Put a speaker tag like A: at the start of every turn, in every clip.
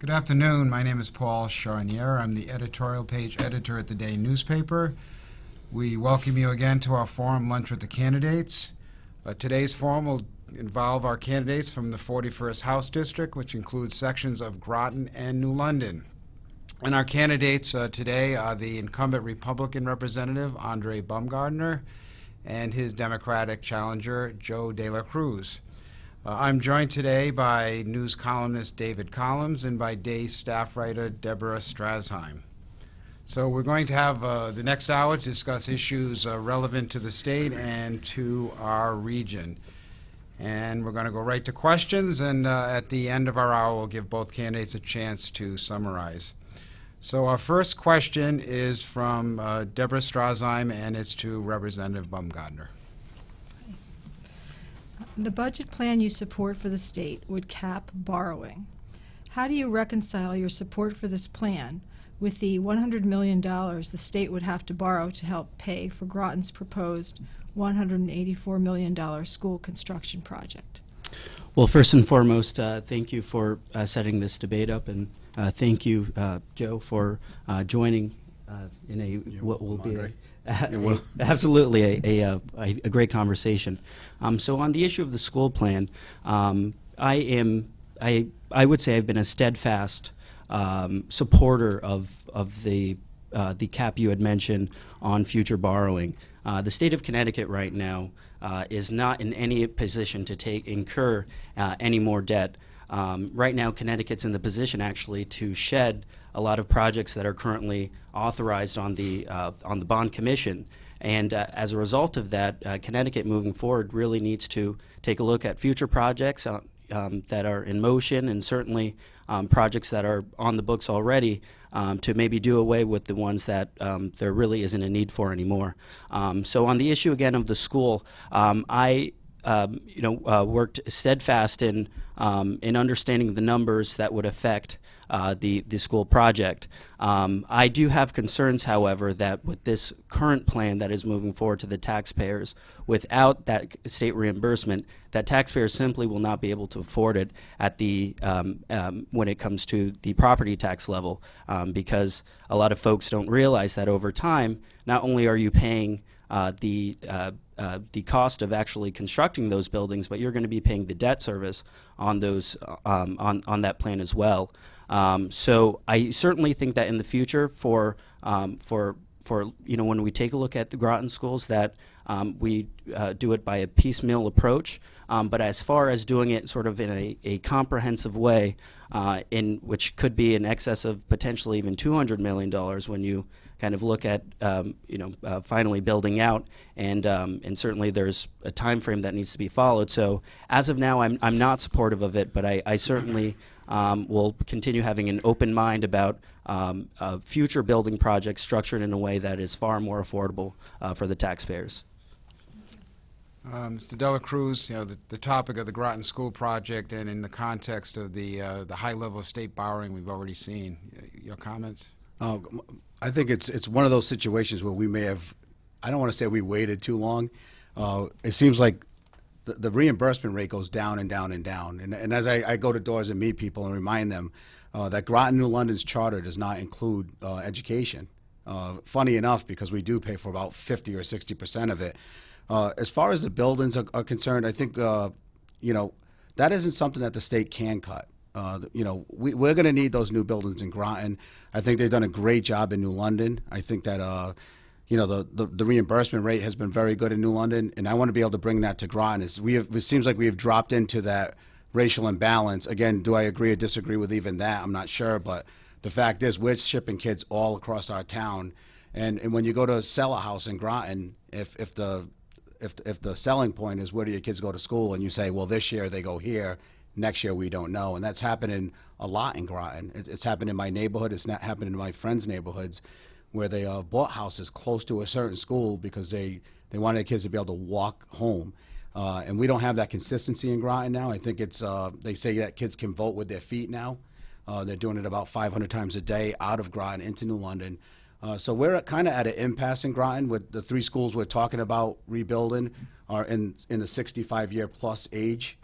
A: Good afternoon. My name is Paul Charnier. I'm the editorial page editor at the Day newspaper. We welcome you again to our forum, Lunch with the Candidates. Today's forum will involve our candidates from the 41st House District, which includes sections of Groton and New London. And our candidates today are the incumbent Republican representative, Aundre Bumgardner, and his Democratic challenger, Joe De La Cruz. I'm joined today by news columnist David Collins and by Day staff writer Deborah Strasheim. So we're going to have the next hour to discuss issues relevant to the state and to our region. And we're going to go right to questions, and at the end of our hour, we'll give both candidates a chance to summarize. So our first question is from Deborah Strasheim, and it's to Representative Bumgardner.
B: The budget plan you support for the state would cap borrowing. How do you reconcile your support for this plan with the $100 million the state would have to borrow to help pay for Groton's proposed $184 million school construction project?
C: Well, first and foremost, thank you for setting this debate up, and thank you, Joe, for joining in what will be absolutely a great conversation. So on the issue of the school plan, I would say I've been a steadfast supporter of the cap you had mentioned on future borrowing. The state of Connecticut right now is not in any position to incur any more debt. Right now, Connecticut's in the position actually to shed a lot of projects that are currently authorized on the bond commission. And as a result of that, Connecticut moving forward really needs to take a look at future projects that are in motion, and certainly projects that are on the books already, to maybe do away with the ones that there really isn't a need for anymore. So on the issue again of the school, I worked steadfast in understanding the numbers that would affect the school project. I do have concerns, however, that with this current plan that is moving forward to the taxpayers, without that state reimbursement, that taxpayers simply will not be able to afford it at the when it comes to the property tax level, because a lot of folks don't realize that over time, not only are you paying the cost of actually constructing those buildings, but you're going to be paying the debt service on those on that plan as well. So I certainly think that in the future, for when we take a look at the Groton schools, that we do it by a piecemeal approach. But as far as doing it sort of in a comprehensive way, in which could be in excess of potentially even $200 million when you kind of look at finally building out, and certainly there's a time frame that needs to be followed. So as of now, I'm not supportive of it, but I certainly will continue having an open mind about future building projects structured in a way that is far more affordable for the taxpayers.
A: Mr. De La Cruz, the topic of the Groton School project, and in the context of the high level of state borrowing we've already seen, your comments?
D: I think it's one of those situations where we may have, I don't want to say we waited too long. It seems like the reimbursement rate goes down and down and down. And as I go to doors and meet people and remind them that Groton New London's charter does not include education. Funny enough, because we do pay for about 50 or 60% of it. As far as the buildings are concerned, I think, that isn't something that the state can cut. We're going to need those new buildings in Groton. I think they've done a great job in New London. I think that, the reimbursement rate has been very good in New London, and I want to be able to bring that to Groton. It seems like we have dropped into that racial imbalance. Again, do I agree or disagree with even that? I'm not sure, but the fact is we're shipping kids all across our town, and when you go to sell a house in Groton, if the selling point is where do your kids go to school, and you say, well, this year they go here, next year we don't know, and that's happening a lot in Groton. It's happened in my neighborhood. It's not happened in my friends' neighborhoods, where they bought houses close to a certain school because they wanted their kids to be able to walk home. And we don't have that consistency in Groton now. I think it's they say that kids can vote with their feet now. They're doing it about 500 times a day out of Groton into New London. So we're kind of at an impasse in Groton with the 3 schools we're talking about rebuilding are in the 65-year plus age.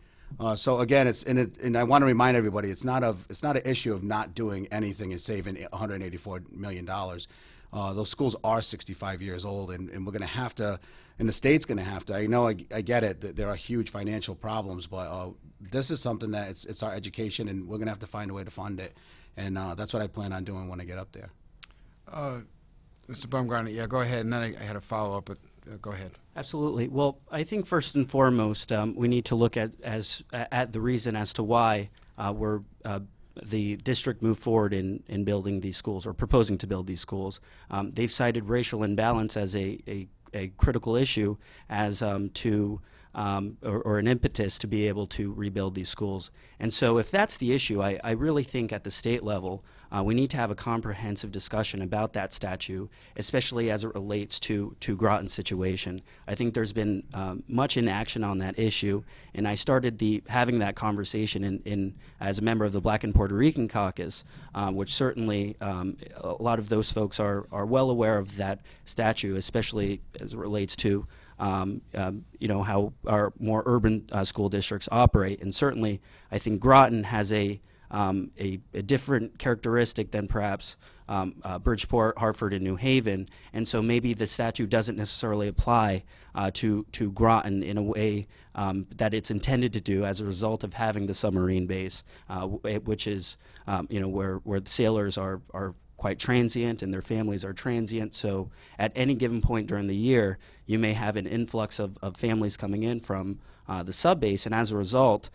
D: So again, and I want to remind everybody, it's not an issue of not doing anything and saving $184 million. Those schools are 65 years old, and we're going to have to, and the state's going to have to. I know, I get it, that there are huge financial problems, but this is something that it's our education, and we're going to have to find a way to fund it, and that's what I plan on doing when I get up there.
A: Mr. Bumgardner, yeah, go ahead, and then I had a follow-up, but go ahead.
C: Absolutely. Well, I think first and foremost, we need to look at the reason as to why the district moved forward in building these schools or proposing to build these schools. They've cited racial imbalance as a critical issue as or an impetus to be able to rebuild these schools. And so if that's the issue, I really think at the state level, we need to have a comprehensive discussion about that statute, especially as it relates to Groton's situation. I think there's been much inaction on that issue, and I started having that conversation as a member of the Black and Puerto Rican Caucus, which certainly a lot of those folks are well aware of that statute, especially as it relates to how our more urban school districts operate. And certainly, I think Groton has a different characteristic than perhaps Bridgeport, Hartford, and New Haven. And so maybe the statute doesn't necessarily apply to Groton in a way that it's intended to do as a result of having the submarine base, which is where the sailors are quite transient and their families are transient. So at any given point during the year, you may have an influx of families coming in from the sub-base, and as a result,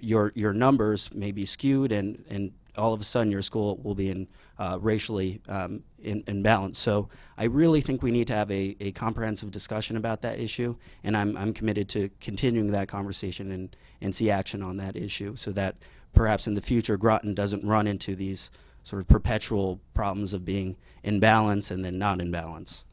C: your numbers may be skewed, and all of a sudden your school will be racially imbalanced. So I really think we need to have a comprehensive discussion about that issue, and I'm committed to continuing that conversation and see action on that issue so that perhaps in the future Groton doesn't run into these sort of perpetual problems of being in balance and then not in balance.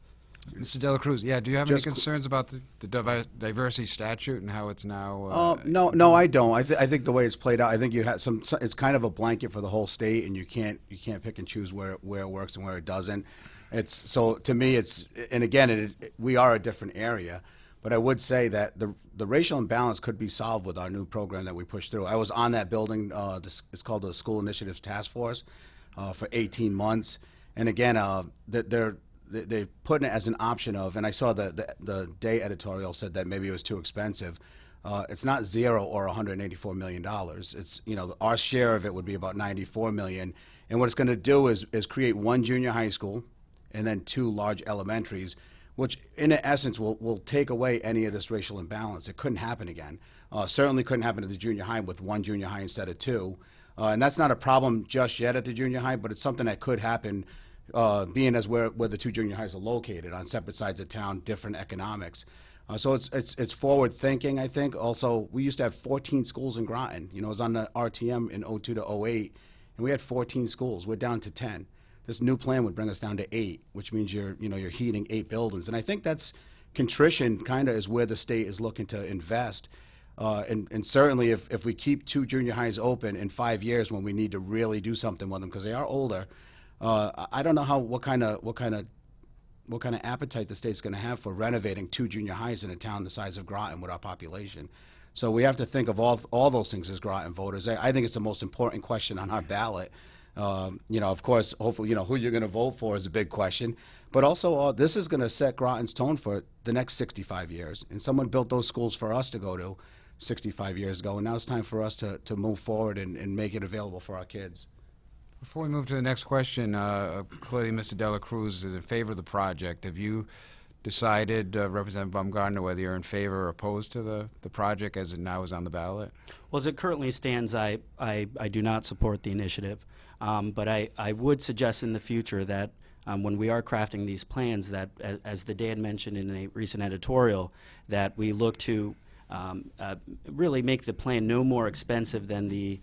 A: Mr. De La Cruz, yeah, do you have any concerns about the diversity statute and how it's now?
D: No, I don't. I think the way it's played out, I think you have it's kind of a blanket for the whole state, and you can't pick and choose where it works and where it doesn't. So to me, and again, we are a different area, but I would say that the racial imbalance could be solved with our new program that we pushed through. I was on that building. It's called the School Initiatives Task Force for 18 months, and again, they put it as an option of, and I saw the Day editorial said that maybe it was too expensive. It's not zero or $184 million. It's, our share of it would be about $94 million. And what it's going to do is create one junior high school and then 2 large elementaries, which in essence will take away any of this racial imbalance. It couldn't happen again. Certainly couldn't happen at the junior high with 1 junior high instead of 2. And that's not a problem just yet at the junior high, but it's something that could happen being as where the 2 junior highs are located on separate sides of town, different economics. So it's forward thinking, I think. Also, we used to have 14 schools in Groton. It was on the RTM in 02 to 08, and we had 14 schools. We're down to 10. This new plan would bring us down to 8, which means you're heating 8 buildings. And I think that's contrition kind of is where the state is looking to invest. And certainly if we keep 2 junior highs open in 5 years when we need to really do something with them because they are older, I don't know what kind of appetite the state's going to have for renovating 2 junior highs in a town the size of Groton with our population. So we have to think of all those things as Groton voters. I think it's the most important question on our ballot. Of course, hopefully, who you're going to vote for is a big question. But also, this is going to set Groton's tone for the next 65 years. And someone built those schools for us to go to 65 years ago, and now it's time for us to move forward and make it available for our kids.
A: Before we move to the next question, clearly Mr. De La Cruz is in favor of the project. Have you decided, Representative Bumgardner, whether you're in favor or opposed to the project as it now is on the ballot?
C: Well, as it currently stands, I do not support the initiative. But I would suggest in the future that when we are crafting these plans that, as the Day had mentioned in a recent editorial, that we look to really make the plan no more expensive than the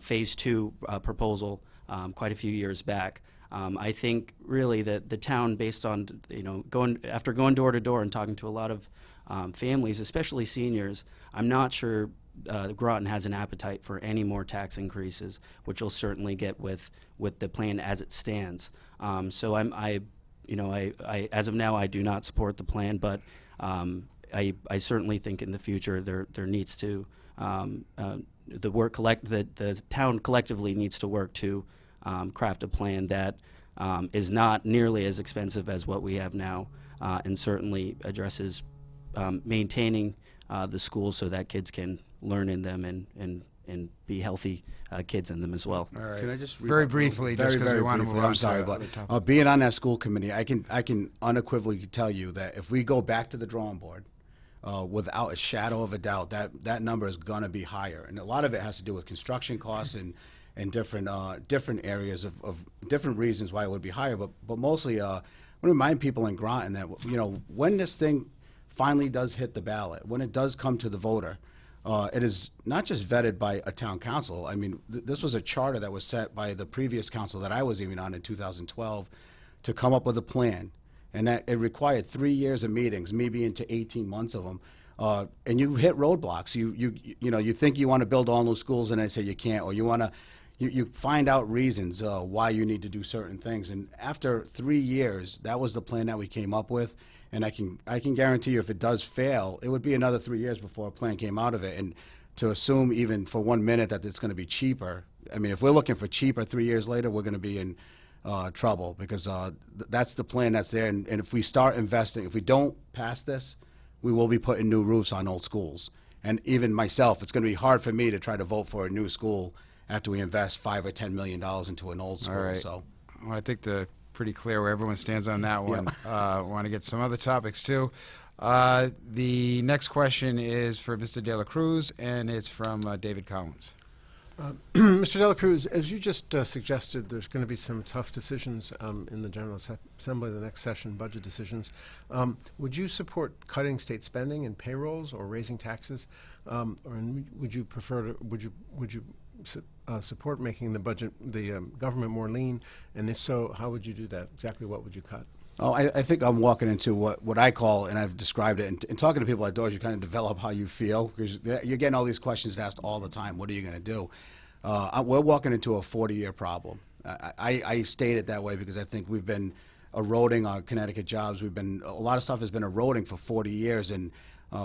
C: Phase 2 proposal quite a few years back. I think really that the town, based on going door to door and talking to a lot of families, especially seniors, I'm not sure Groton has an appetite for any more tax increases, which you'll certainly get with the plan as it stands. So I as of now I do not support the plan, but I certainly think in the future there needs to the town collectively needs to work to craft a plan that is not nearly as expensive as what we have now, and certainly addresses maintaining the schools so that kids can learn in them and be healthy kids in them as well.
A: All right.
D: Can I just
A: very briefly, just because we want to move on?
D: I'm sorry, but being on that school committee, I can unequivocally tell you that if we go back to the drawing board, without a shadow of a doubt, that number is going to be higher, and a lot of it has to do with construction costs and different areas of different reasons why it would be higher. But mostly, I want to remind people in Groton that when this thing finally does hit the ballot, when it does come to the voter, it is not just vetted by a town council. I mean, this was a charter that was set by the previous council that I was even on in 2012 to come up with a plan, and that it required 3 years of meetings, maybe into 18 months of them. And you hit roadblocks. You think you want to build all new schools, and they say you can't, or you find out reasons why you need to do certain things. And after 3 years, that was the plan that we came up with. And I can guarantee you, if it does fail, it would be another 3 years before a plan came out of it. And to assume even for 1 minute that it's going to be cheaper, I mean, if we're looking for cheaper 3 years later, we're going to be in trouble, because that's the plan that's there. And if we start investing, if we don't pass this, we will be putting new roofs on old schools. And even myself, it's going to be hard for me to try to vote for a new school after we invest $5 or $10 million into an old school.
A: All right.
C: So,
A: well, I think pretty clear where everyone stands on that one.
D: Yeah.
A: Want to get some other topics too. The next question is for Mr. De La Cruz, and it's from David Collins.
E: Mr. De La Cruz, as you just suggested, there's going to be some tough decisions in the General Assembly, the next session, budget decisions. Would you support cutting state spending and payrolls, or raising taxes, or would you support making the government more lean? And if so, how would you do that? Exactly what would you cut?
D: Oh, I think I'm walking into what I call, and I've described it, and talking to people outdoors, you kind of develop how you feel, because you're getting all these questions asked all the time. What are you going to do? We're walking into a 40-year problem. I state it that way because I think we've been eroding our Connecticut jobs. A lot of stuff has been eroding for 40 years, and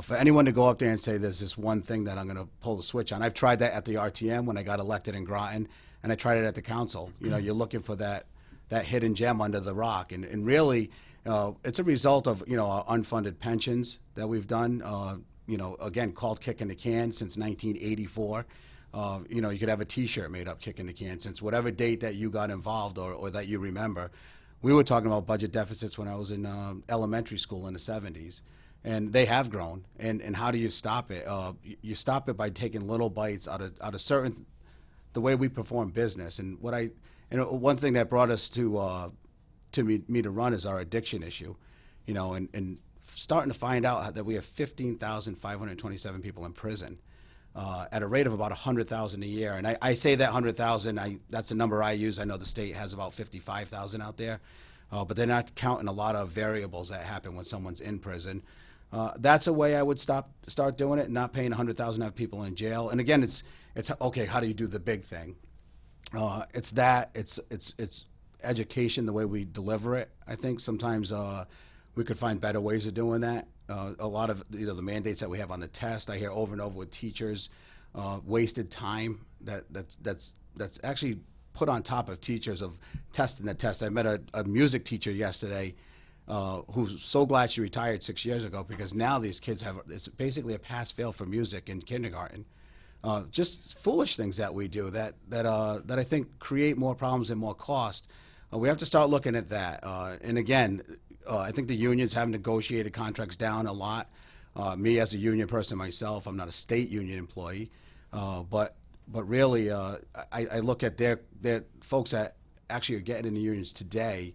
D: for anyone to go up there and say there's this one thing that I'm going to pull the switch on. I've tried that at the RTM when I got elected in Groton, and I tried it at the council. You're looking for that hidden gem under the rock, and really, it's a result of our unfunded pensions that we've done. Again, called kicking the can since 1984. You could have a T-shirt made up kicking the can since whatever date that you got involved or that you remember. We were talking about budget deficits when I was in elementary school in the 70s. And they have grown. And how do you stop it? You stop it by taking little bites out of certain, the way we perform business. And one thing that brought us to me to run is our addiction issue, and starting to find out that we have 15,527 people in prison at a rate of about 100,000 a year. And I say that 100,000, that's a number I use. I know the state has about 55,000 out there, but they're not counting a lot of variables that happen when someone's in prison. That's a way I would start doing it, not paying 100,000 to have people in jail. And again, it's okay. How do you do the big thing? It's education, the way we deliver it. I think sometimes we could find better ways of doing that. A lot of the mandates that we have on the test, I hear over and over with teachers, wasted time that's actually put on top of teachers of testing the test. I met a music teacher yesterday who's so glad she retired 6 years ago, because now these kids it's basically a pass-fail for music in kindergarten. Just foolish things that we do that I think create more problems and more cost. We have to start looking at that. And again, I think the unions have negotiated contracts down a lot. Me as a union person myself, I'm not a state union employee, but really, I look at their folks that actually are getting in the unions today.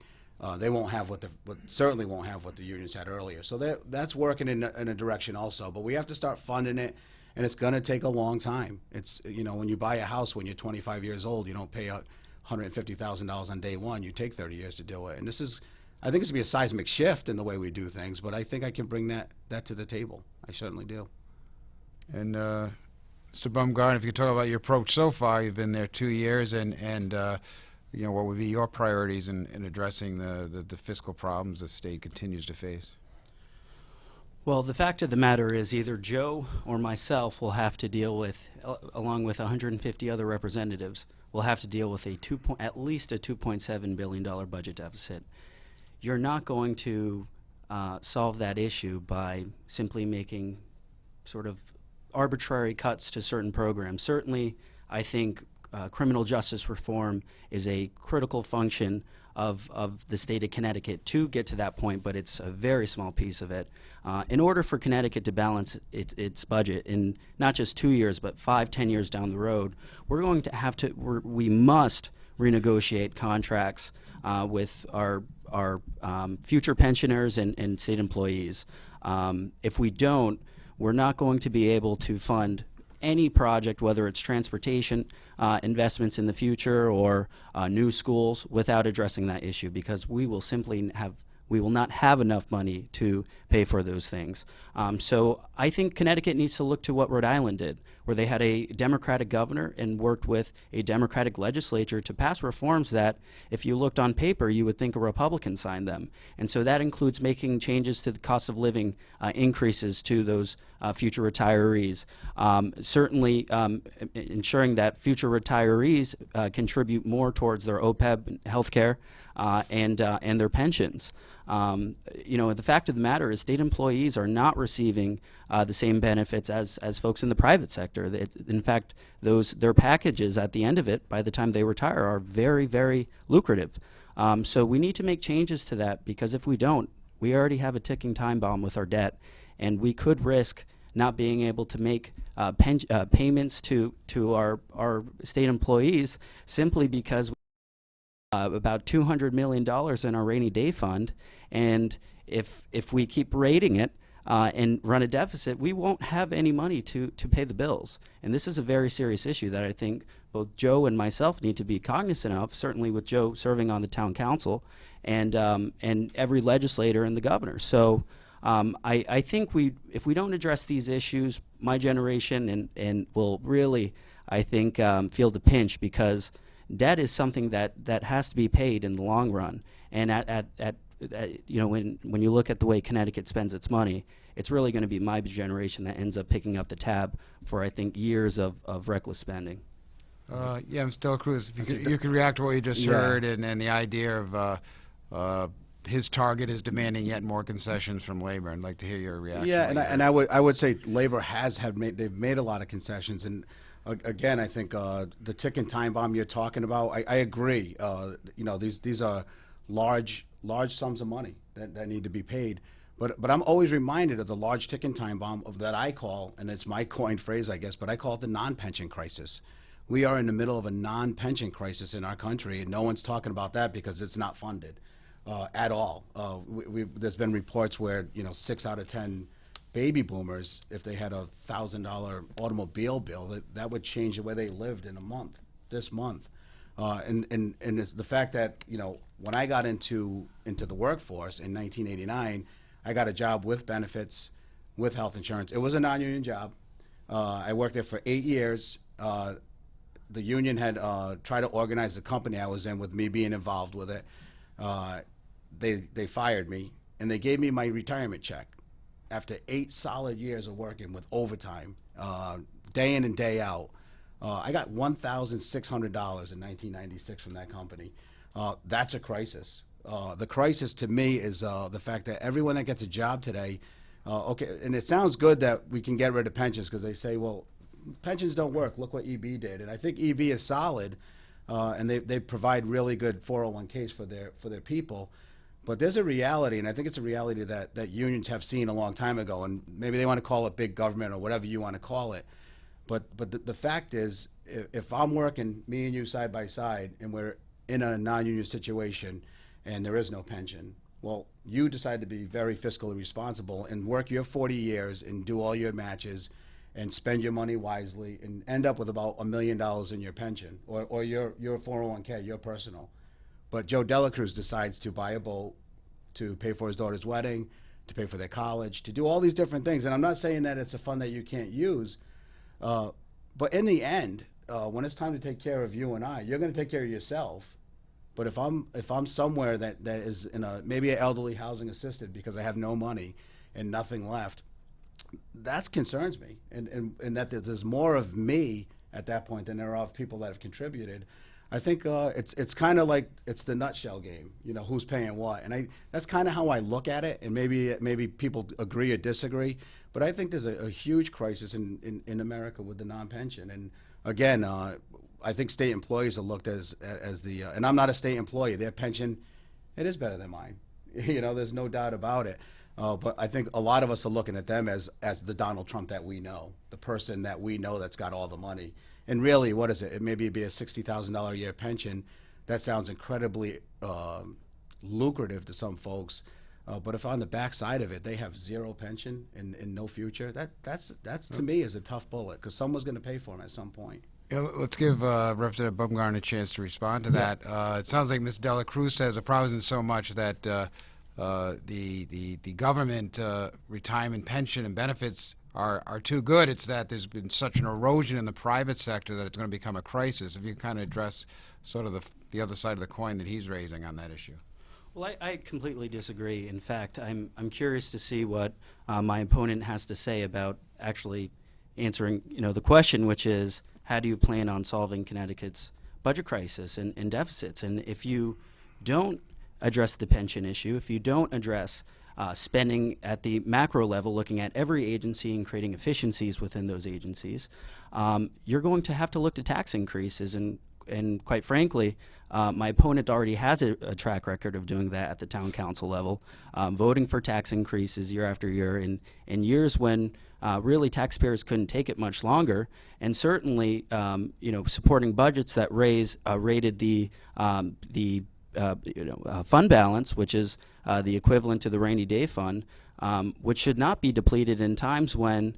D: They won't have certainly won't have what the unions had earlier. So that's working in a direction also. But we have to start funding it, and it's going to take a long time. It's when you buy a house when you're 25 years old, you don't pay $150,000 on day one. You take 30 years to do it. And I think it's going to be a seismic shift in the way we do things. But I think I can bring that to the table. I certainly do.
A: And Mr. Bumgardner, if you could talk about your approach so far, you've been there 2 years, and what would be your priorities in addressing the fiscal problems the state continues to face?
C: Well, the fact of the matter is either Joe or myself will have to deal with, along with 150 other representatives, will have to deal with at least a $2.7 billion budget deficit. You're not going to solve that issue by simply making sort of arbitrary cuts to certain programs. Certainly, I think criminal justice reform is a critical function of the state of Connecticut to get to that point, but it's a very small piece of it. In order for Connecticut to balance its budget in not just 2 years, but 5, 10 years down the road, we're going to have to, we must renegotiate contracts with our future pensioners and state employees. If we don't, we're not going to be able to fund any project, whether it's transportation investments in the future or new schools, without addressing that issue, because we will not have enough money to pay for those things. So I think Connecticut needs to look to what Rhode Island did, where they had a Democratic governor and worked with a Democratic legislature to pass reforms that, if you looked on paper, you would think a Republican signed them. And so that includes making changes to the cost of living increases to those future retirees. Certainly ensuring that future retirees contribute more towards their OPEB health care and their pensions. The fact of the matter is state employees are not receiving the same benefits as folks in the private sector. In fact, their packages at the end of it, by the time they retire, are very, very lucrative. So we need to make changes to that, because if we don't, we already have a ticking time bomb with our debt, and we could risk not being able to make payments to our state employees simply because about $200 million in our rainy day fund, and if we keep raiding it and run a deficit, we won't have any money to pay the bills. And this is a very serious issue that I think both Joe and myself need to be cognizant of, certainly with Joe serving on the town council and every legislator and the governor. So I think if we don't address these issues, my generation and will really, I think, feel the pinch, because debt is something that has to be paid in the long run. And when you look at the way Connecticut spends its money, it's really going to be my generation that ends up picking up the tab for, I think, years of reckless spending.
A: Mr. Cruz, if you could react to what you just heard and the idea of his target is demanding yet more concessions from labor. I'd like to hear your reaction.
D: Yeah, and I would say labor they've made a lot of concessions, and again, I think the ticking time bomb you're talking about, I agree. These are large sums of money that need to be paid. But I'm always reminded of the large ticking time bomb that I call, and it's my coined phrase, I guess, but I call it the non-pension crisis. We are in the middle of a non-pension crisis in our country, and no one's talking about that because it's not funded at all. There's been reports where 6 out of 10 baby boomers, if they had a $1,000 automobile bill, that would change the way they lived in a month, this month. And it's the fact that, when I got into the workforce in 1989, I got a job with benefits, with health insurance. It was a non-union job. I worked there for 8 years. The union had tried to organize the company I was in with me being involved with it. They fired me, and they gave me my retirement check after 8 solid years of working with overtime, day in and day out. I got $1,600 in 1996 from that company. That's a crisis. The crisis to me is the fact that everyone that gets a job today, okay, and it sounds good that we can get rid of pensions, because they say, well, pensions don't work. Look what EB did. And I think EB is solid, and they provide really good 401ks for their people. But there's a reality, and I think it's a reality that unions have seen a long time ago, and maybe they want to call it big government or whatever you want to call it. But the fact is, if I'm working, me and you side by side, and we're in a non-union situation and there is no pension, well, you decide to be very fiscally responsible and work your 40 years and do all your matches and spend your money wisely and end up with about $1 million in your pension or your 401k, your personal. But Joe Delacruz decides to buy a boat, to pay for his daughter's wedding, to pay for their college, to do all these different things. And I'm not saying that it's a fund that you can't use, but in the end, when it's time to take care of you and I, you're going to take care of yourself. But if I'm somewhere that is in maybe an elderly housing assisted because I have no money, and nothing left, that concerns me, and that there's more of me at that point than there are of people that have contributed. I think it's kind of like it's the nutshell game, who's paying what, and that's kind of how I look at it. And maybe people agree or disagree, but I think there's a huge crisis in America with the non-pension. And again, I think state employees are looked as the and I'm not a state employee. Their pension, it is better than mine. There's no doubt about it. But I think a lot of us are looking at them as the Donald Trump that we know, the person that we know that's got all the money. And really, what is it? It maybe be a $60,000 a year pension. That sounds incredibly lucrative to some folks. But if on the backside of it, they have zero pension and no future, that's to me is a tough bullet, because someone's going to pay for them at some point.
A: Yeah, let's give Representative Bumgardner a chance to respond to that. It sounds like Ms. Dela Cruz says the problem isn't so much that the government retirement pension and benefits are too good. It's that there's been such an erosion in the private sector that it's going to become a crisis. If you kind of address sort of the other side of the coin that he's raising on that issue.
C: Well, I completely disagree. In fact, I'm curious to see what my opponent has to say about actually answering the question, which is, how do you plan on solving Connecticut's budget crisis and deficits? And if you don't address the pension issue, if you don't address spending at the macro level, looking at every agency and creating efficiencies within those agencies, you're going to have to look to tax increases. And quite frankly, my opponent already has a track record of doing that at the town council level, voting for tax increases year after year in years when really taxpayers couldn't take it much longer, and certainly supporting budgets that rated the fund balance, which is the equivalent to the rainy day fund, which should not be depleted in times when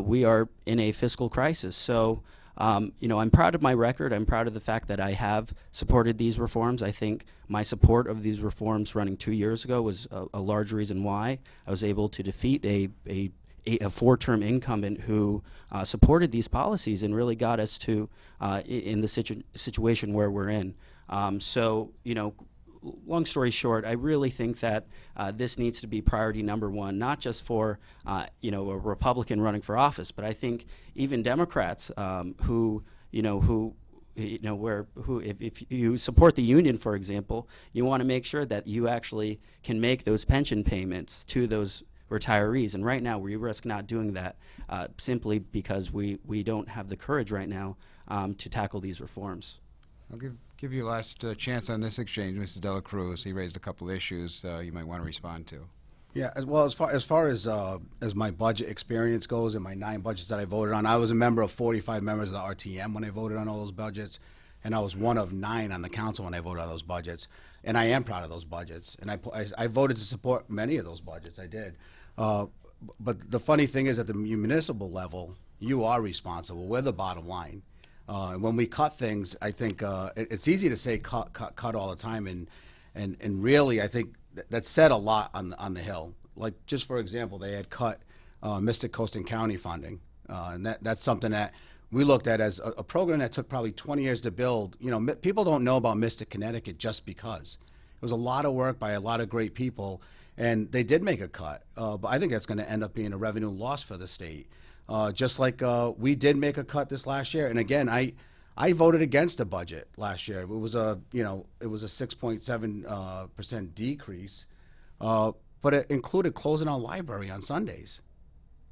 C: we are in a fiscal crisis. So, I'm proud of my record. I'm proud of the fact that I have supported these reforms. I think my support of these reforms running 2 years ago was a large reason why I was able to defeat a four-term incumbent who supported these policies and really got us to in the situation where we're in. Long story short, I really think that this needs to be priority number one, not just for a Republican running for office, but I think even Democrats if you support the union, for example, you want to make sure that you actually can make those pension payments to those retirees. And right now, we risk not doing that simply because we don't have the courage right now to tackle these reforms.
A: I'll give you a last chance on this exchange, Mr. Dela Cruz. He raised a couple issues you might want to respond to.
D: Yeah, as far as my budget experience goes and my 9 budgets that I voted on, I was a member of 45 members of the RTM when I voted on all those budgets, and I was one of 9 on the council when I voted on those budgets. And I am proud of those budgets, and I voted to support many of those budgets. I did. But the funny thing is, at the municipal level, you are responsible. We're the bottom line. When we cut things, I think it's easy to say cut all the time, and really I think that said a lot on the Hill. Like, just for example, they had cut Mystic Coast and County funding, and that's something that we looked at as a program that took probably 20 years to build. People don't know about Mystic Connecticut just because it was a lot of work by a lot of great people, and they did make a cut. But I think that's going to end up being a revenue loss for the state. Just like we did make a cut this last year, and again, I voted against the budget last year. It was a 6.7% decrease, but it included closing our library on Sundays.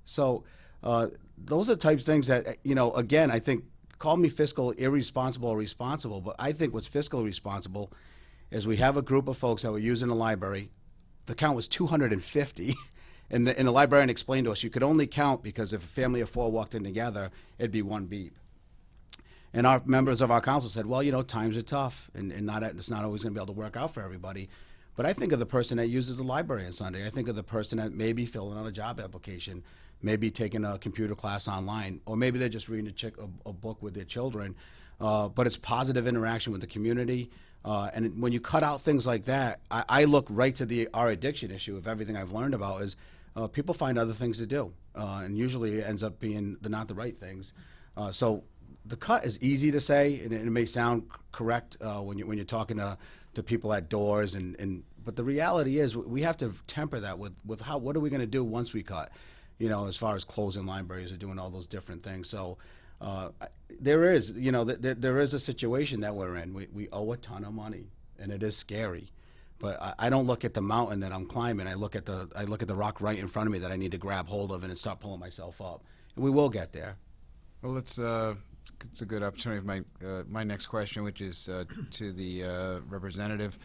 D: So those are the types of things that again, I think, call me fiscal irresponsible or responsible, but I think what's fiscally responsible is we have a group of folks that were using the library. The count was 250. And the librarian explained to us you could only count because if a family of 4 walked in together, it'd be 1 beep. And our members of our council said, well, times are tough, and it's not always going to be able to work out for everybody. But I think of the person that uses the library on Sunday. I think of the person that may be filling out a job application, maybe taking a computer class online, or maybe they're just reading a book with their children. But it's positive interaction with the community. And when you cut out things like that, I look right to our addiction issue of everything I've learned about is people find other things to do, and usually it ends up being not the right things. So the cut is easy to say, and it may sound correct when you're talking to people at doors, but the reality is we have to temper that with what are we going to do once we cut, as far as closing libraries or doing all those different things. So there is, there is a situation that we're in. We owe a ton of money, and it is scary. But I don't look at the mountain that I'm climbing. I look at the rock right in front of me that I need to grab hold of and start pulling myself up. And we will get there.
A: Well, it's a good opportunity for my next question, which is to the representative.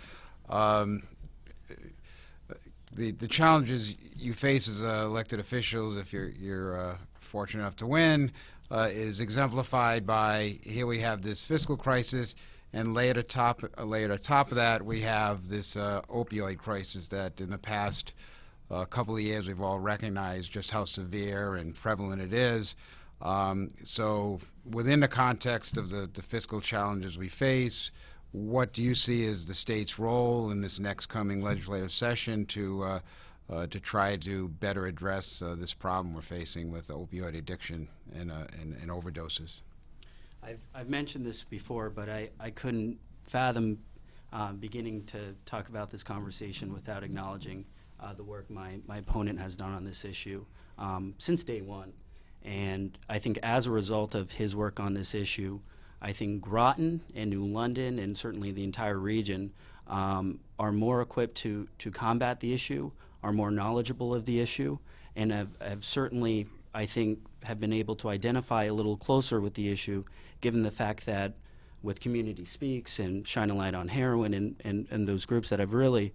A: The challenges you face as elected officials, if you're fortunate enough to win, is exemplified by here we have this fiscal crisis, and layered atop of that we have this opioid crisis that in the past couple of years we've all recognized just how severe and prevalent it is. So within the context of the fiscal challenges we face, what do you see as the state's role in this next coming legislative session to try to better address this problem we're facing with opioid addiction and overdoses?
C: I've mentioned this before, but I couldn't fathom beginning to talk about this conversation without acknowledging the work my opponent has done on this issue since day one. And I think as a result of his work on this issue, I think Groton and New London, and certainly the entire region, are more equipped to combat the issue, are more knowledgeable of the issue, and have certainly, I think, have been able to identify a little closer with the issue, given the fact that with Community Speaks and Shine a Light on Heroin and those groups that have really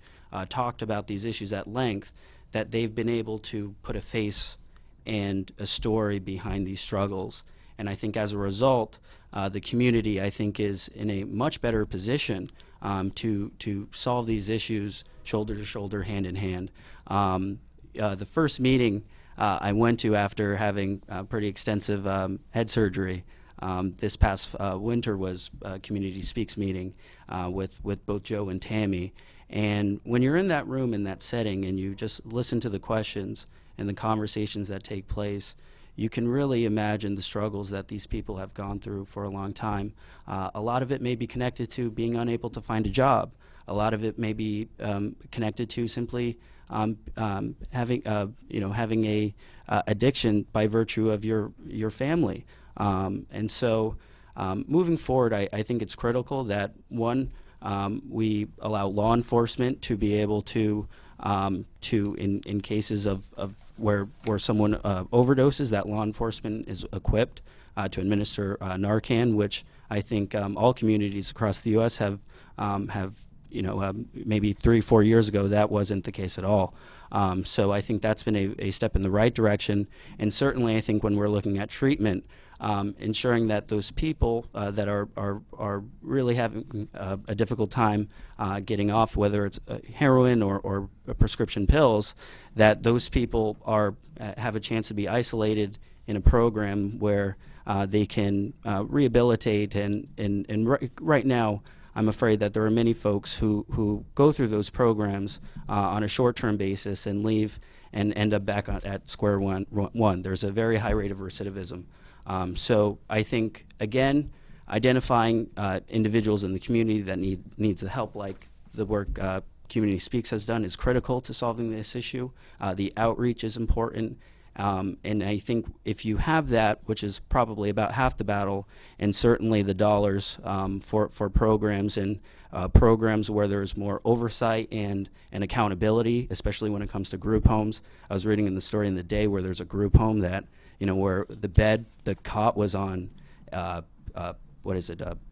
C: talked about these issues at length, that they've been able to put a face and a story behind these struggles. And I think as a result, the community, I think, is in a much better position to solve these issues shoulder to shoulder, hand in hand. The first meeting I went to after having pretty extensive head surgery this past winter was a Community Speaks meeting with both Joe and Tammy. And when you're in that room, in that setting, and you just listen to the questions and the conversations that take place, you can really imagine the struggles that these people have gone through for a long time. A lot of it may be connected to being unable to find a job. A lot of it may be connected to simply having a addiction by virtue of your family. And so moving forward, I think it's critical that, one, we allow law enforcement to be able to in cases of where someone overdoses, that law enforcement is equipped to administer Narcan, which I think all communities across the U.S. have maybe 3-4 years ago that wasn't the case at all. So I think that's been a step in the right direction, and certainly I think when we're looking at treatment, ensuring that those people that are really having a difficult time getting off, whether it's heroin or prescription pills, that those people have a chance to be isolated in a program where they can rehabilitate. And right now, I'm afraid that there are many folks who go through those programs on a short-term basis and leave and end up back at square one. There's a very high rate of recidivism. So I think, again, identifying individuals in the community that needs the help, like the work Community Speaks has done, is critical to solving this issue. The outreach is important. And I think if you have that, which is probably about half the battle, and certainly the dollars for programs and programs where there's more oversight and accountability, especially when it comes to group homes. I was reading in the story in the day where there's a group home that, where the cot was on,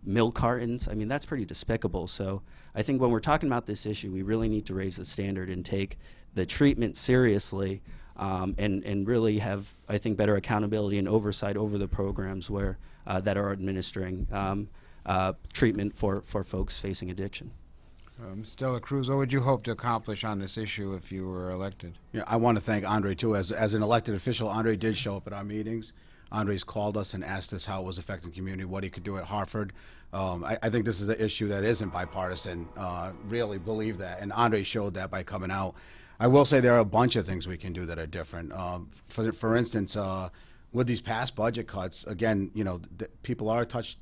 C: milk cartons. I mean, that's pretty despicable. So I think when we're talking about this issue, we really need to raise the standard and take the treatment seriously. And really have, I think, better accountability and oversight over the programs that are administering treatment for folks facing addiction.
A: Mr. Dela Cruz, what would you hope to accomplish on this issue if you were elected?
D: Yeah, I want to thank Aundre, too. As an elected official, Aundre did show up at our meetings. Aundre's called us and asked us how it was affecting the community, what he could do at Hartford. I think this is an issue that isn't bipartisan, really believe that, and Aundre showed that by coming out. I will say there are a bunch of things we can do that are different. For instance, with these past budget cuts, again, people are attached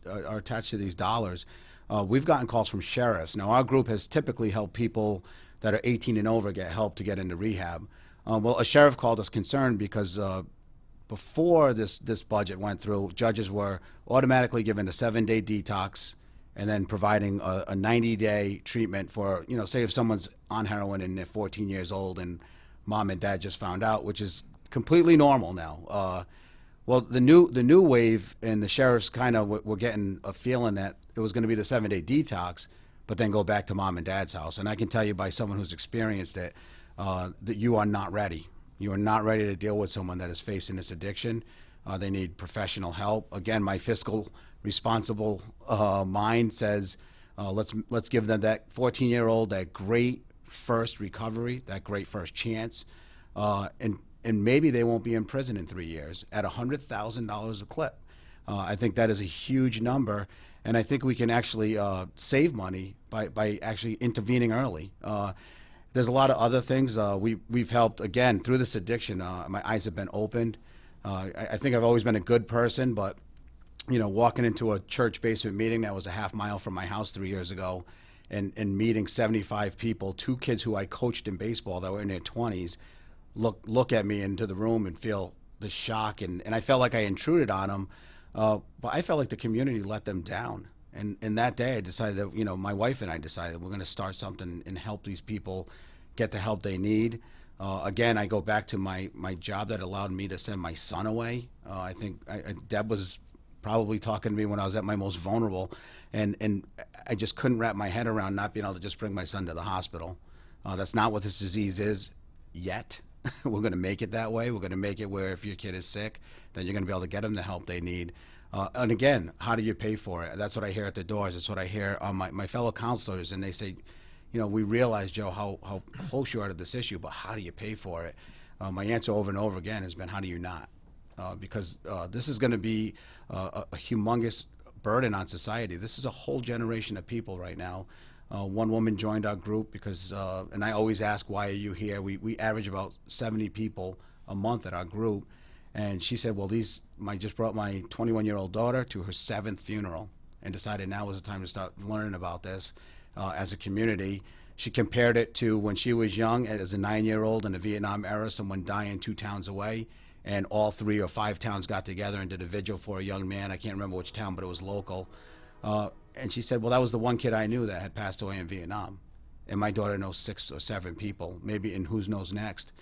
D: to these dollars. We've gotten calls from sheriffs. Now, our group has typically helped people that are 18 and over get help to get into rehab. Well, a sheriff called us concerned because before this budget went through, judges were automatically given a 7-day detox and then providing a 90-day treatment for, say if someone's on heroin and they're 14 years old and mom and dad just found out, which is completely normal now. Well, the new wave, and the sheriffs kind of were getting a feeling that it was going to be the 7-day detox, but then go back to mom and dad's house. And I can tell you by someone who's experienced it that you are not ready. You are not ready to deal with someone that is facing this addiction. They need professional help. Again, my fiscal responsible mind says let's give them, that 14-year-old, that great first recovery, that great first chance, and maybe they won't be in prison in 3 years at $100,000 a clip. I think that is a huge number, and I think we can actually save money by actually intervening early. There's a lot of other things. We've helped, again, through this addiction. My eyes have been opened. I think I've always been a good person, but walking into a church basement meeting that was a half mile from my house 3 years ago, and meeting 75 people, 2 kids who I coached in baseball that were in their 20s, look at me into the room and feel the shock, and I felt like I intruded on them, but I felt like the community let them down. And that day I decided that, my wife and I decided we're going to start something and help these people get the help they need. Again, I go back to my job that allowed me to send my son away. I think Deb was probably talking to me when I was at my most vulnerable, and I just couldn't wrap my head around not being able to just bring my son to the hospital. That's not what this disease is yet. We're going to make it that way. We're going to make it where if your kid is sick, then you're going to be able to get them the help they need. And again, how do you pay for it? That's what I hear at the doors. That's what I hear on my fellow counselors, and they say, we realize, Joe, how close you are to this issue, but how do you pay for it? My answer over and over again has been, how do you not? Because this is going to be a humongous burden on society. This is a whole generation of people right now. One woman joined our group because, and I always ask, why are you here? We average about 70 people a month at our group. And she said, well, I just brought my 21-year-old daughter to her 7th funeral and decided now was the time to start learning about this as a community. She compared it to when she was young as a 9-year-old in the Vietnam era, someone dying 2 towns away, and all 3 or 5 towns got together and did a vigil for a young man. I can't remember which town, but it was local. And she said, well, that was the one kid I knew that had passed away in Vietnam. And my daughter knows 6 or 7 people, maybe, and who knows next.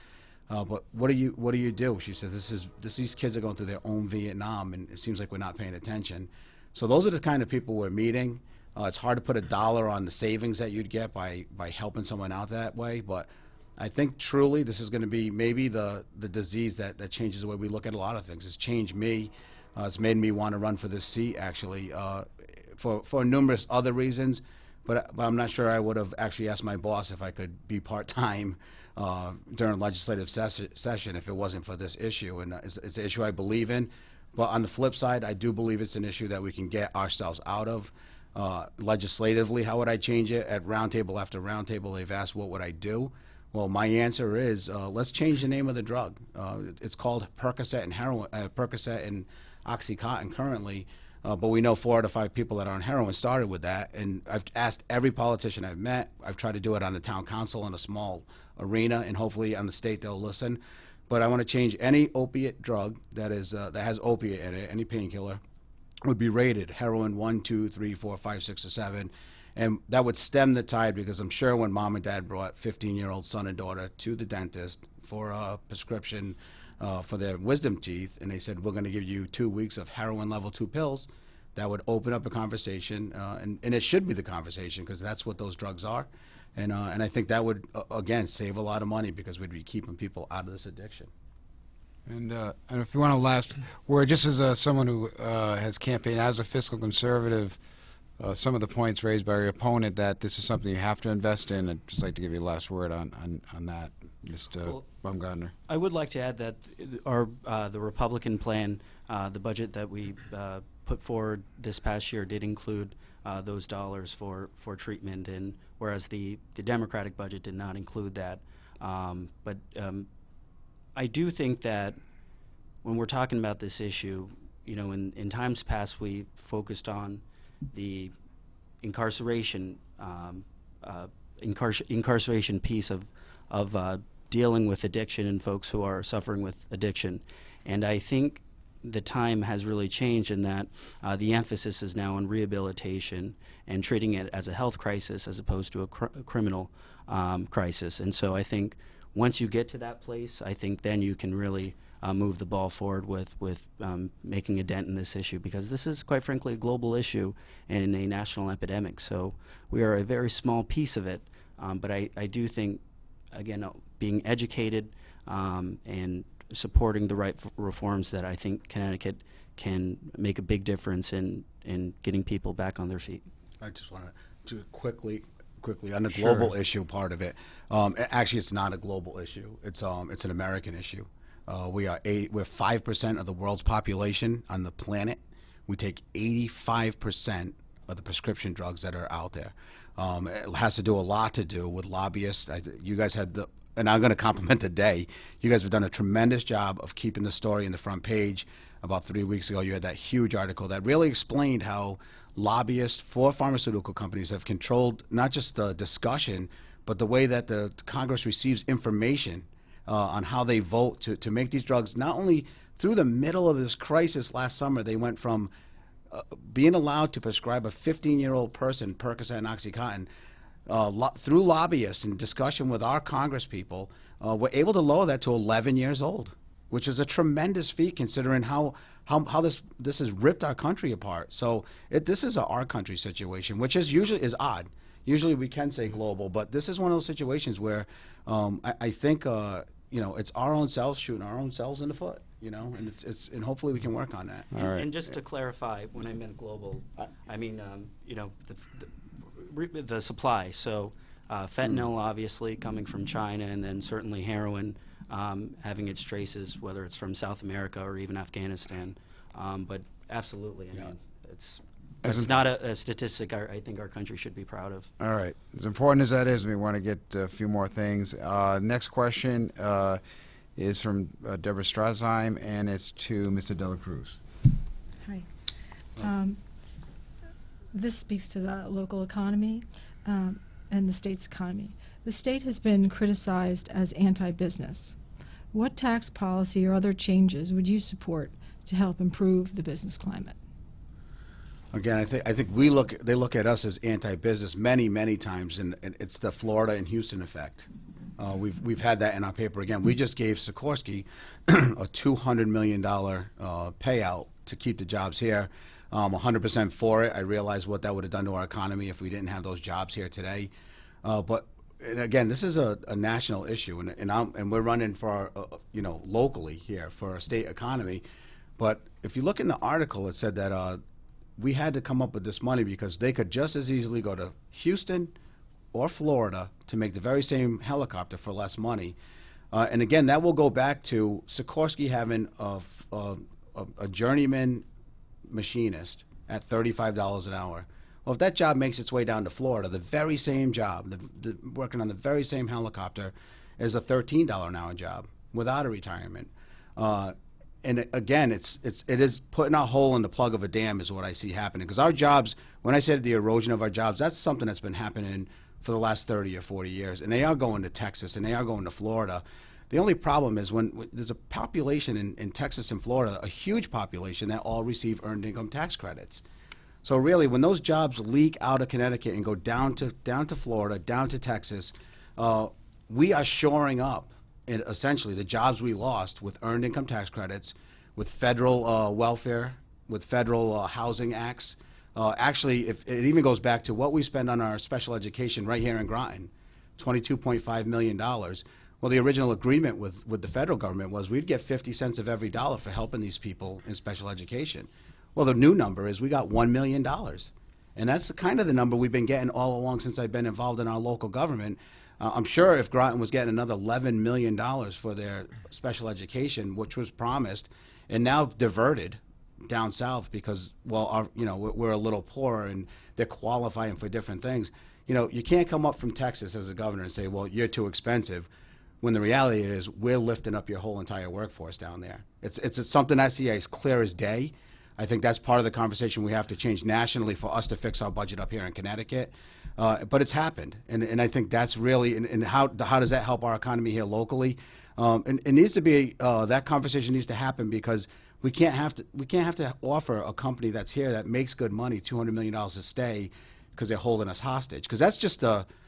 D: But what do you do? She said, these kids are going through their own Vietnam, and it seems like we're not paying attention. So those are the kind of people we're meeting. It's hard to put a dollar on the savings that you'd get by helping someone out that way, but I think truly this is going to be maybe the disease that changes the way we look at a lot of things. It's changed me. It's made me want to run for this seat, actually, for numerous other reasons, but I'm not sure I would have actually asked my boss if I could be part-time during legislative session if it wasn't for this issue. And it's an issue I believe in, but on the flip side, I do believe it's an issue that we can get ourselves out of. Legislatively, how would I change it? At roundtable after roundtable, they've asked what would I do. Well, my answer is let's change the name of the drug. It's called Percocet and heroin, Percocet and OxyContin currently, but we know 4 out of 5 people that are on heroin started with that. And I've asked every politician I've met. I've tried to do it on the town council in a small arena, and hopefully on the state they'll listen. But I want to change any opiate drug that has opiate in it, any painkiller, would be rated heroin 1, 2, 3, 4, 5, 6, or 7. And that would stem the tide, because I'm sure when mom and dad brought 15-year-old son and daughter to the dentist for a prescription for their wisdom teeth, and they said, we're going to give you 2 weeks of heroin level 2 pills, that would open up a conversation, and it should be the conversation, because that's what those drugs are. And I think that would, again, save a lot of money, because we'd be keeping people out of this addiction.
A: And if you want a last word, just as someone who has campaigned as a fiscal conservative, some of the points raised by your opponent that this is something you have to invest in, I'd just like to give you a last word on that, Mr. Bumgardner.
C: I would like to add that the Republican plan, the budget that we put forward this past year did include those dollars for treatment, and whereas the Democratic budget did not include that. But I do think that when we're talking about this issue, you know, in times past we focused on the incarceration incarceration piece of dealing with addiction and folks who are suffering with addiction, and I think the time has really changed in that the emphasis is now on rehabilitation and treating it as a health crisis as opposed to a criminal crisis. And so I think once you get to that place, I think then you can really move the ball forward with making a dent in this issue, because this is, quite frankly, a global issue and a national epidemic. So we are a very small piece of it, but I do think, again, being educated and supporting the right reforms that I think Connecticut can make a big difference in getting people back on their feet.
D: I just want to quickly on the global issue part of it. Actually, it's not a global issue. It's an American issue. We're 5% of the world's population on the planet. We take 85% of the prescription drugs that are out there. It has to do a lot to do with lobbyists. You guys had and I'm going to compliment the day. You guys have done a tremendous job of keeping the story in the front page. About 3 weeks ago, you had that huge article that really explained how lobbyists for pharmaceutical companies have controlled not just the discussion, but the way that the Congress receives information on how they vote to make these drugs. Not only through the middle of this crisis last summer, they went from being allowed to prescribe a 15-year-old person Percocet and OxyContin through lobbyists and discussion with our Congress people, we're able to lower that to 11 years old, which is a tremendous feat considering how this has ripped our country apart. So this is our country situation, which is usually odd. Usually we can say global, but this is one of those situations where I think it's our own selves shooting our own selves in the foot. And hopefully we can work on that.
C: And, and just to clarify, when I meant global, I mean the supply. So fentanyl, obviously, coming from China, and then certainly heroin having its traces, whether it's from South America or even Afghanistan. But absolutely, I mean, it's not a statistic I think our country should be proud of.
A: All right. As important as that is, we want to get a few more things. Next question is from Deborah Strasheim, and it's to Mr. Dela Cruz.
B: Hi. This speaks to the local economy and the state's economy. The state has been criticized as anti-business. What tax policy or other changes would you support to help improve the business climate?
D: Again, I think they look at us as anti-business many times, and it's the Florida and Houston effect. We've had that in our paper. Again, we just gave Sikorsky a $200 million payout to keep the jobs here. 100% for it. I realize what that would have done to our economy if we didn't have those jobs here today. But again, this is a national issue, and we're running for locally here for our state economy. But if you look in the article, it said that we had to come up with this money because they could just as easily go to Houston or Florida to make the very same helicopter for less money. And again, that will go back to Sikorsky having a journeyman machinist at $35 an hour. Well, if that job makes its way down to Florida, the very same job, working on the very same helicopter, is a $13 an hour job without a retirement. And again, it is putting a hole in the plug of a dam is what I see happening. Because our jobs, when I said the erosion of our jobs, that's something that's been happening for the last 30 or 40 years. And they are going to Texas and they are going to Florida. The only problem is when there's a population in Texas and Florida, a huge population that all receive earned income tax credits. So really, when those jobs leak out of Connecticut and go down to Florida, down to Texas, we are shoring up essentially the jobs we lost with earned income tax credits, with federal welfare, with federal housing acts. Actually, if it even goes back to what we spend on our special education right here in Groton, $22.5 million. Well, the original agreement with the federal government was we'd get 50 cents of every dollar for helping these people in special education. Well, the new number is we got $1 million. And that's the number we've been getting all along since I've been involved in our local government. I'm sure if Groton was getting another $11 million for their special education, which was promised, and now diverted down south because, well, we're a little poorer and they're qualifying for different things. You can't come up from Texas as a governor and say, well, you're too expensive. when the reality is we're lifting up your whole entire workforce down there. It's something I see as clear as day. I think that's part of the conversation we have to change nationally for us to fix our budget up here in Connecticut. But it's happened, and I think that's really, and how does that help our economy here locally? And it needs to be, that conversation needs to happen, because we can't have to offer a company that's here that makes good money $200 million to stay because they're holding us hostage. Because that's just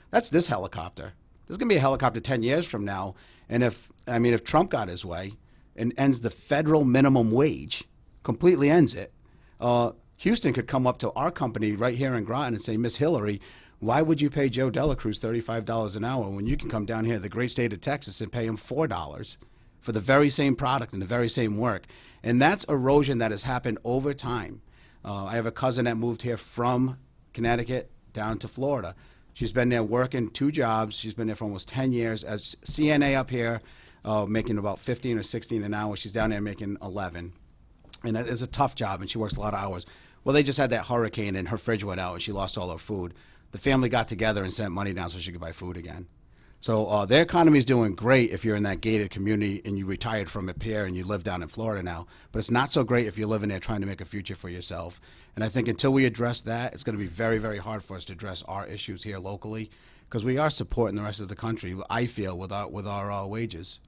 D: that's this helicopter. There's going to be a helicopter 10 years from now, and if Trump got his way and ends the federal minimum wage, completely ends it, Houston could come up to our company right here in Groton and say, Miss Hillary, why would you pay Joe Delacruz $35 an hour when you can come down here to the great state of Texas and pay him $4 for the very same product and the very same work? And that's erosion that has happened over time. I have a cousin that moved here from Connecticut down to Florida. She's been there working 2 jobs. She's been there for almost 10 years as CNA up here, making about 15 or 16 an hour. She's down there making 11. And it's a tough job, and she works a lot of hours. Well, they just had that hurricane, and her fridge went out, and she lost all her food. The family got together and sent money down so she could buy food again. So their economy is doing great if you're in that gated community and you retired from up here and you live down in Florida now. But it's not so great if you're living there trying to make a future for yourself. And I think until we address that, it's going to be very, very hard for us to address our issues here locally, because we are supporting the rest of the country, I feel, with our wages.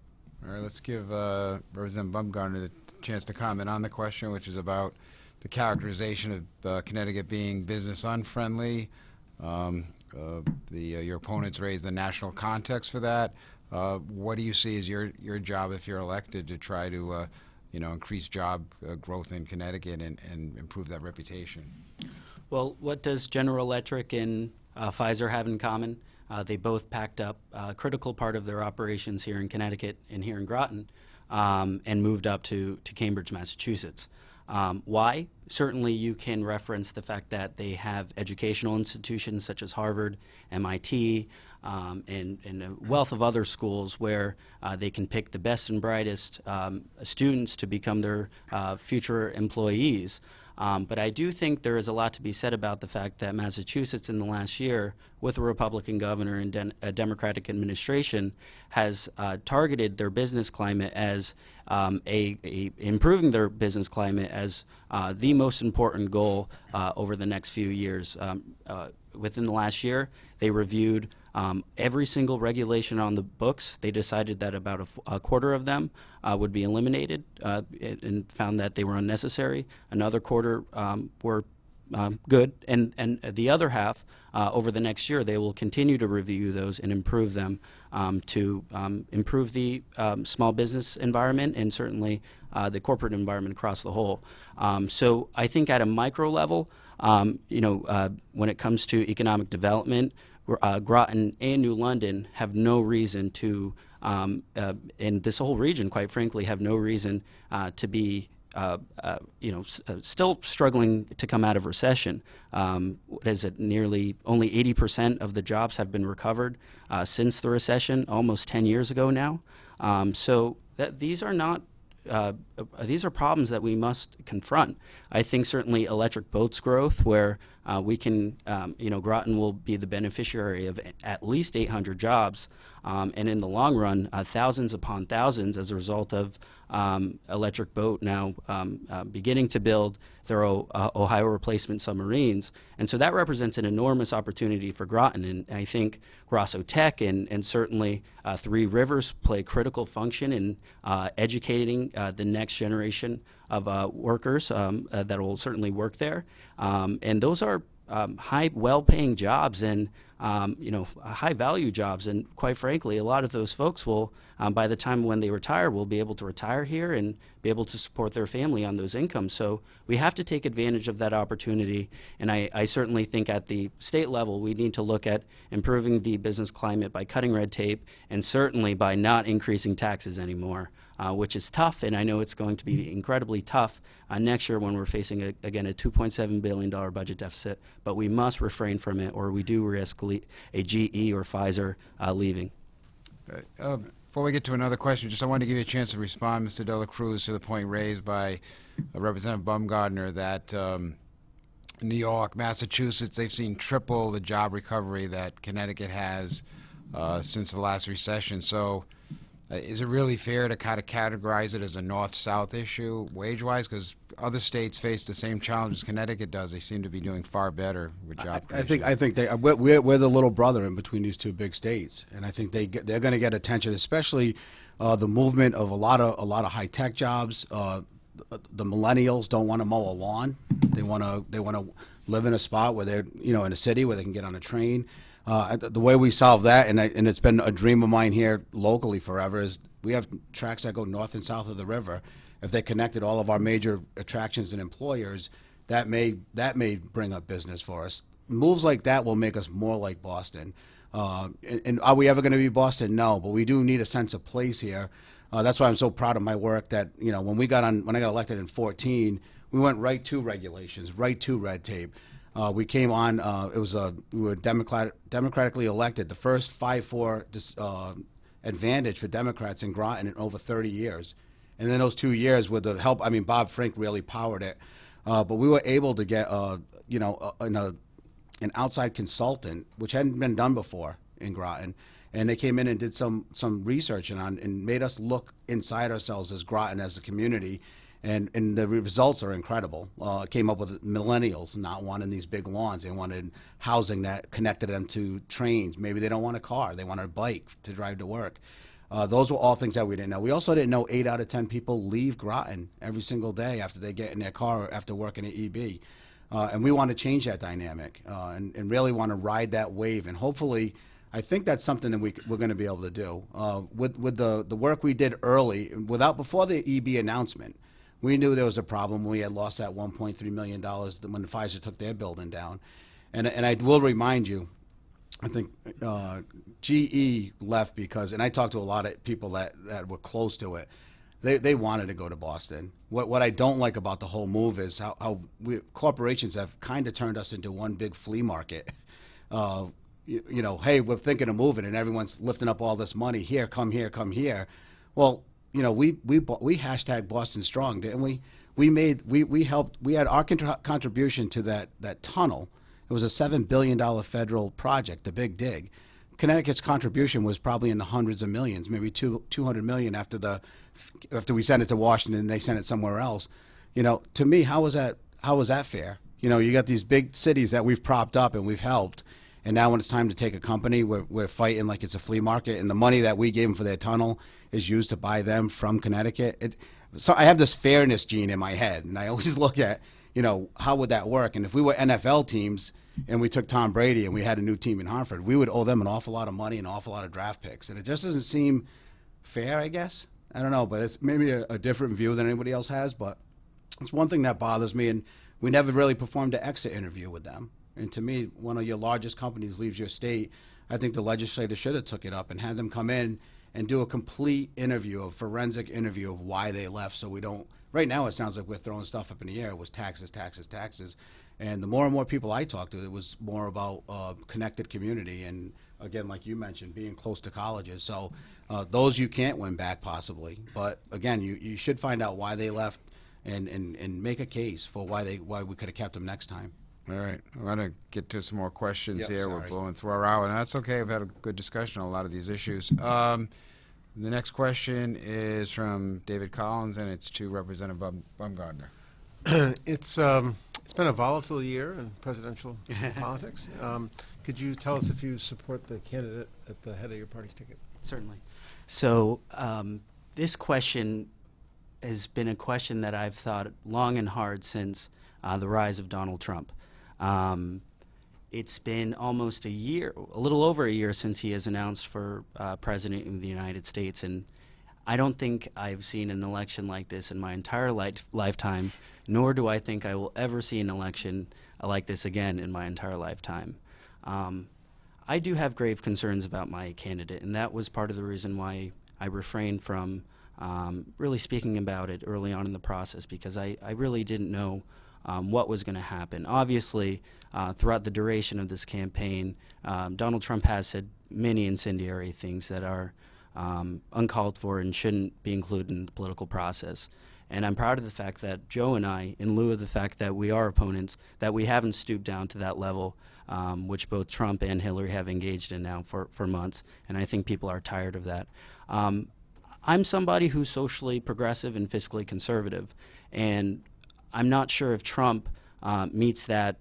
A: All right, let's give Representative Bumgardner the chance to comment on the question, which is about the characterization of Connecticut being business unfriendly. Your opponents raised the national context for that. What do you see as your job if you're elected to try to increase job growth in Connecticut and improve that reputation?
C: Well, what does General Electric and Pfizer have in common? They both packed up a critical part of their operations here in Connecticut and here in Groton and moved up to Cambridge, Massachusetts. Why? Certainly you can reference the fact that they have educational institutions such as Harvard, MIT, and a wealth of other schools where they can pick the best and brightest students to become their future employees. But I do think there is a lot to be said about the fact that Massachusetts in the last year, with a Republican governor and a Democratic administration, has targeted their business climate as improving their business climate as the most important goal over the next few years. Within the last year, they reviewed every single regulation on the books. They decided that about a quarter of them would be eliminated and found that they were unnecessary. Another quarter were good, and the other half, over the next year, they will continue to review those and improve them to improve the small business environment and certainly the corporate environment across the whole. So I think at a micro level, when it comes to economic development, Groton and New London have no reason to, and this whole region, quite frankly, have no reason to be still struggling to come out of recession. What is it? Nearly only 80% of the jobs have been recovered since the recession, almost 10 years ago now. So these are not. These are problems that we must confront. I think certainly electric boats growth, where we can, Groton will be the beneficiary of at least 800 jobs, and in the long run, thousands upon thousands as a result of electric boat now beginning to build their Ohio replacement submarines. And so that represents an enormous opportunity for Groton. And I think Grosso Tech and certainly Three Rivers play a critical function in educating the next generation of workers that will certainly work there. And those are high, well-paying jobs and high-value jobs. And quite frankly, a lot of those folks will, by the time when they retire, will be able to retire here and be able to support their family on those incomes. So we have to take advantage of that opportunity. And I certainly think at the state level, we need to look at improving the business climate by cutting red tape and certainly by not increasing taxes anymore. Which is tough, and I know it's going to be incredibly tough next year when we're facing, again, a $2.7 billion budget deficit. But we must refrain from it, or we do risk a GE or Pfizer leaving.
A: Before we get to another question, I wanted to give you a chance to respond, Mr. Dela Cruz, to the point raised by Representative Bumgardner that New York, Massachusetts, they've seen triple the job recovery that Connecticut has. since the last recession. So is it really fair to kind of categorize it as a north-south issue wage-wise? Because other states face the same challenges Connecticut does. They seem to be doing far better with job creation.
D: I think we're the little brother in between these two big states, and I think they're going to get attention, especially the movement of a lot of high tech jobs. The millennials don't want to mow a lawn. They want to live in a spot where they're in a city where they can get on a train. The way we solve that, and it's been a dream of mine here locally forever, is we have tracks that go north and south of the river. If they connected all of our major attractions and employers, that may bring up business for us. Moves like that will make us more like Boston. And are we ever going to be Boston? No, but we do need a sense of place here. That's why I'm so proud of my work. That when I got elected in 2014, we went right to regulations, right to red tape. We came on. We were democratically elected, the first 5-4 advantage for Democrats in Groton in over 30 years. And then those 2 years with the help, Bob Frink really powered it. But we were able to get an outside consultant, which hadn't been done before in Groton. And they came in and did some research and made us look inside ourselves as Groton, as a community. And the results are incredible. Came up with millennials not wanting these big lawns. They wanted housing that connected them to trains. Maybe they don't want a car. They want a bike to drive to work. Those were all things that we didn't know. We also didn't know 8 out of 10 people leave Groton every single day after they get in their car after working at EB. And we want to change that dynamic and really want to ride that wave. And hopefully, I think that's something that we're going to be able to do. With the work we did early, before the EB announcement, we knew there was a problem. We had lost that $1.3 million when Pfizer took their building down. And I will remind you, I think GE left because, and I talked to a lot of people that were close to it, they wanted to go to Boston. What I don't like about the whole move is how corporations have kind of turned us into one big flea market. Hey, we're thinking of moving, and everyone's lifting up all this money. Here, come here, come here. Well, we hashtag Boston Strong, didn't we? We helped. We had our contribution to that tunnel. It was a $7 billion federal project, the Big Dig. Connecticut's contribution was probably in the hundreds of millions, maybe $200 million after we sent it to Washington and they sent it somewhere else. To me, how was that fair? You got these big cities that we've propped up and we've helped, and now when it's time to take a company, we're fighting like it's a flea market, and the money that we gave them for their tunnel is used to buy them from Connecticut. So I have this fairness gene in my head, and I always look at, how would that work? And if we were NFL teams and we took Tom Brady and we had a new team in Hartford, we would owe them an awful lot of money and an awful lot of draft picks. And it just doesn't seem fair, I guess. I don't know, but it's maybe a different view than anybody else has. But it's one thing that bothers me, and we never really performed an exit interview with them. And to me, one of your largest companies leaves your state. I think the legislature should have took it up and had them come in and do a complete interview, a forensic interview of why they left, so we don't. Right now, it sounds like we're throwing stuff up in the air. It was taxes, taxes, taxes. And the more and more people I talked to, it was more about connected community. And again, like you mentioned, being close to colleges. So those you can't win back possibly. But again, you should find out why they left and make a case for why we could have kept them next time.
A: All right. I want to get to some more questions
D: Yep,
A: here.
D: sorry.
A: We're blowing through our hour, and that's okay. We've had a good discussion on a lot of these issues. The next question is from David Collins, and it's to Representative Bumgardner.
E: It's been a volatile year in presidential politics. Could you tell us if you support the candidate at the head of your party's ticket?
C: Certainly. So this question has been a question that I've thought long and hard since the rise of Donald Trump. It's been almost a year, a little over a year since he has announced for President of the United States, and I don't think I've seen an election like this in my entire lifetime, nor do I think I will ever see an election like this again in my entire lifetime. I do have grave concerns about my candidate, and that was part of the reason why I refrained from really speaking about it early on in the process, because I really didn't know what was going to happen. Obviously, throughout the duration of this campaign, Donald Trump has said many incendiary things that are uncalled for and shouldn't be included in the political process. And I'm proud of the fact that Joe and I, in lieu of the fact that we are opponents, that we haven't stooped down to that level, which both Trump and Hillary have engaged in now for months. And I think people are tired of that. I'm somebody who's socially progressive and fiscally conservative, and I'm not sure if Trump meets that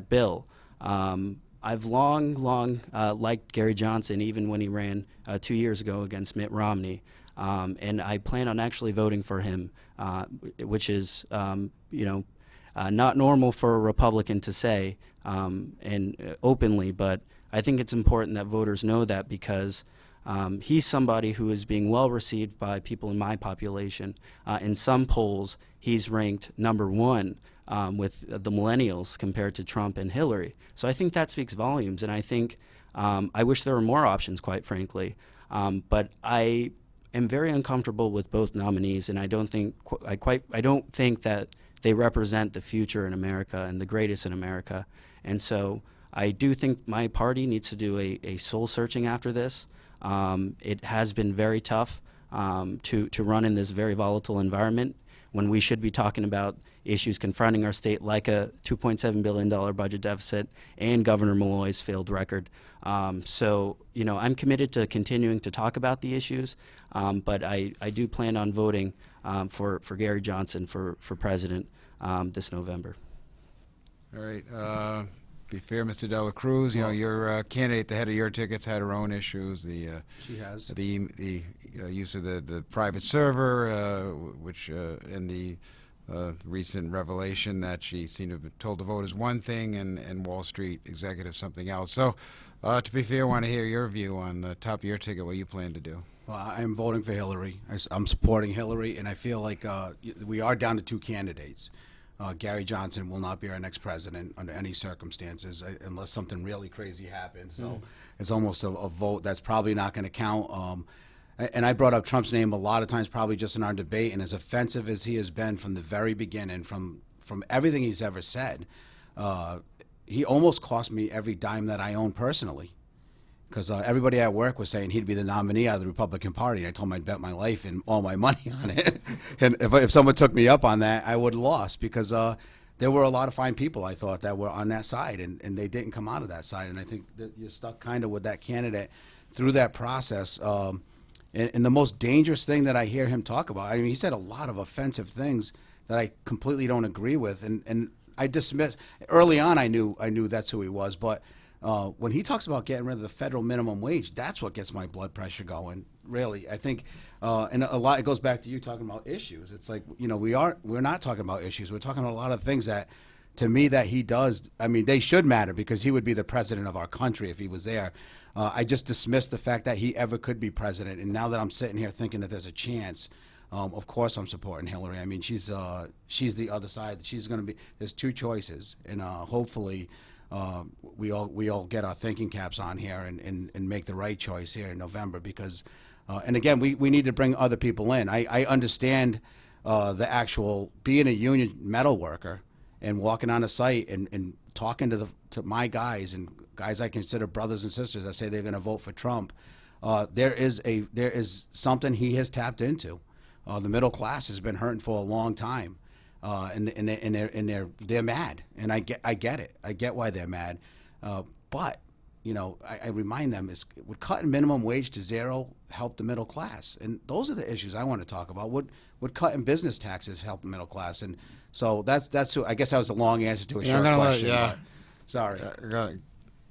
C: bill. I've long liked Gary Johnson, even when he ran 2 years ago against Mitt Romney, and I plan on actually voting for him, which is not normal for a Republican to say and openly, but I think it's important that voters know that, because he's somebody who is being well received by people in my population. In some polls, he's ranked #1 with the millennials compared to Trump and Hillary. So I think that speaks volumes, and I think I wish there were more options, quite frankly. But I am very uncomfortable with both nominees, and I don't think that they represent the future in America and the greatest in America. And so I do think my party needs to do a soul searching after this. It has been very tough to run in this very volatile environment when we should be talking about issues confronting our state, like a $2.7 billion budget deficit and Governor Malloy's failed record. So, I'm committed to continuing to talk about the issues, but I do plan on voting for Gary Johnson for president this November.
A: All right. Be fair, Mr. Dela Cruz, your candidate, the head of your tickets, had her own issues.
D: She has.
A: The use of the private server, which in the recent revelation that she seemed to have been told to vote as one thing and Wall Street executives something else. So, to be fair, I want to hear your view on the top of your ticket, what you plan to do.
D: Well, I'm voting for Hillary. I'm supporting Hillary, and I feel like we are down to 2 candidates. Gary Johnson will not be our next president under any circumstances unless something really crazy happens. So it's almost a vote that's probably not going to count. And I brought up Trump's name a lot of times, probably just in our debate, and as offensive as he has been from the very beginning, from everything he's ever said, he almost cost me every dime that I own personally. Because everybody at work was saying he'd be the nominee out of the Republican Party. I told him I'd bet my life and all my money on it. And if someone took me up on that, I would have lost, because there were a lot of fine people, I thought, that were on that side, and they didn't come out of that side. And I think that you're stuck kind of with that candidate through that process. And the most dangerous thing that I hear him talk about, I mean, he said a lot of offensive things that I completely don't agree with. And I dismissed, early on I knew that's who he was, but when he talks about getting rid of the federal minimum wage, that's what gets my blood pressure going, really. I think, and a lot, it goes back to you talking about issues. It's like, we're not talking about issues. We're talking about a lot of things that, to me, that he does, I mean, they should matter, because he would be the president of our country if he was there. I just dismissed the fact that he ever could be president, and now that I'm sitting here thinking that there's a chance, of course I'm supporting Hillary. I mean, she's the other side. She's going to be, there's 2 choices, and hopefully we all get our thinking caps on here and make the right choice here in November, because and again, we need to bring other people in. I understand the actual being a union metal worker and walking on a site and talking to my guys and guys I consider brothers and sisters that say they're going to vote for Trump. There is something he has tapped into. The middle class has been hurting for a long time. And they're mad, and I get it. I get why they're mad, but I remind them, would cutting minimum wage to 0 help the middle class? And those are the issues I want to talk about. Would cutting business taxes help the middle class? And so that's who, I guess that was a long answer to a short question. But, sorry,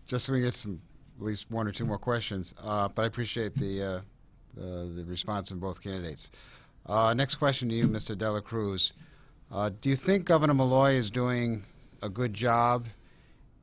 A: just so we get at least 1 or 2 more questions. But I appreciate the response from both candidates. Next question to you, Mr. Dela Cruz. Do you think Governor Malloy is doing a good job?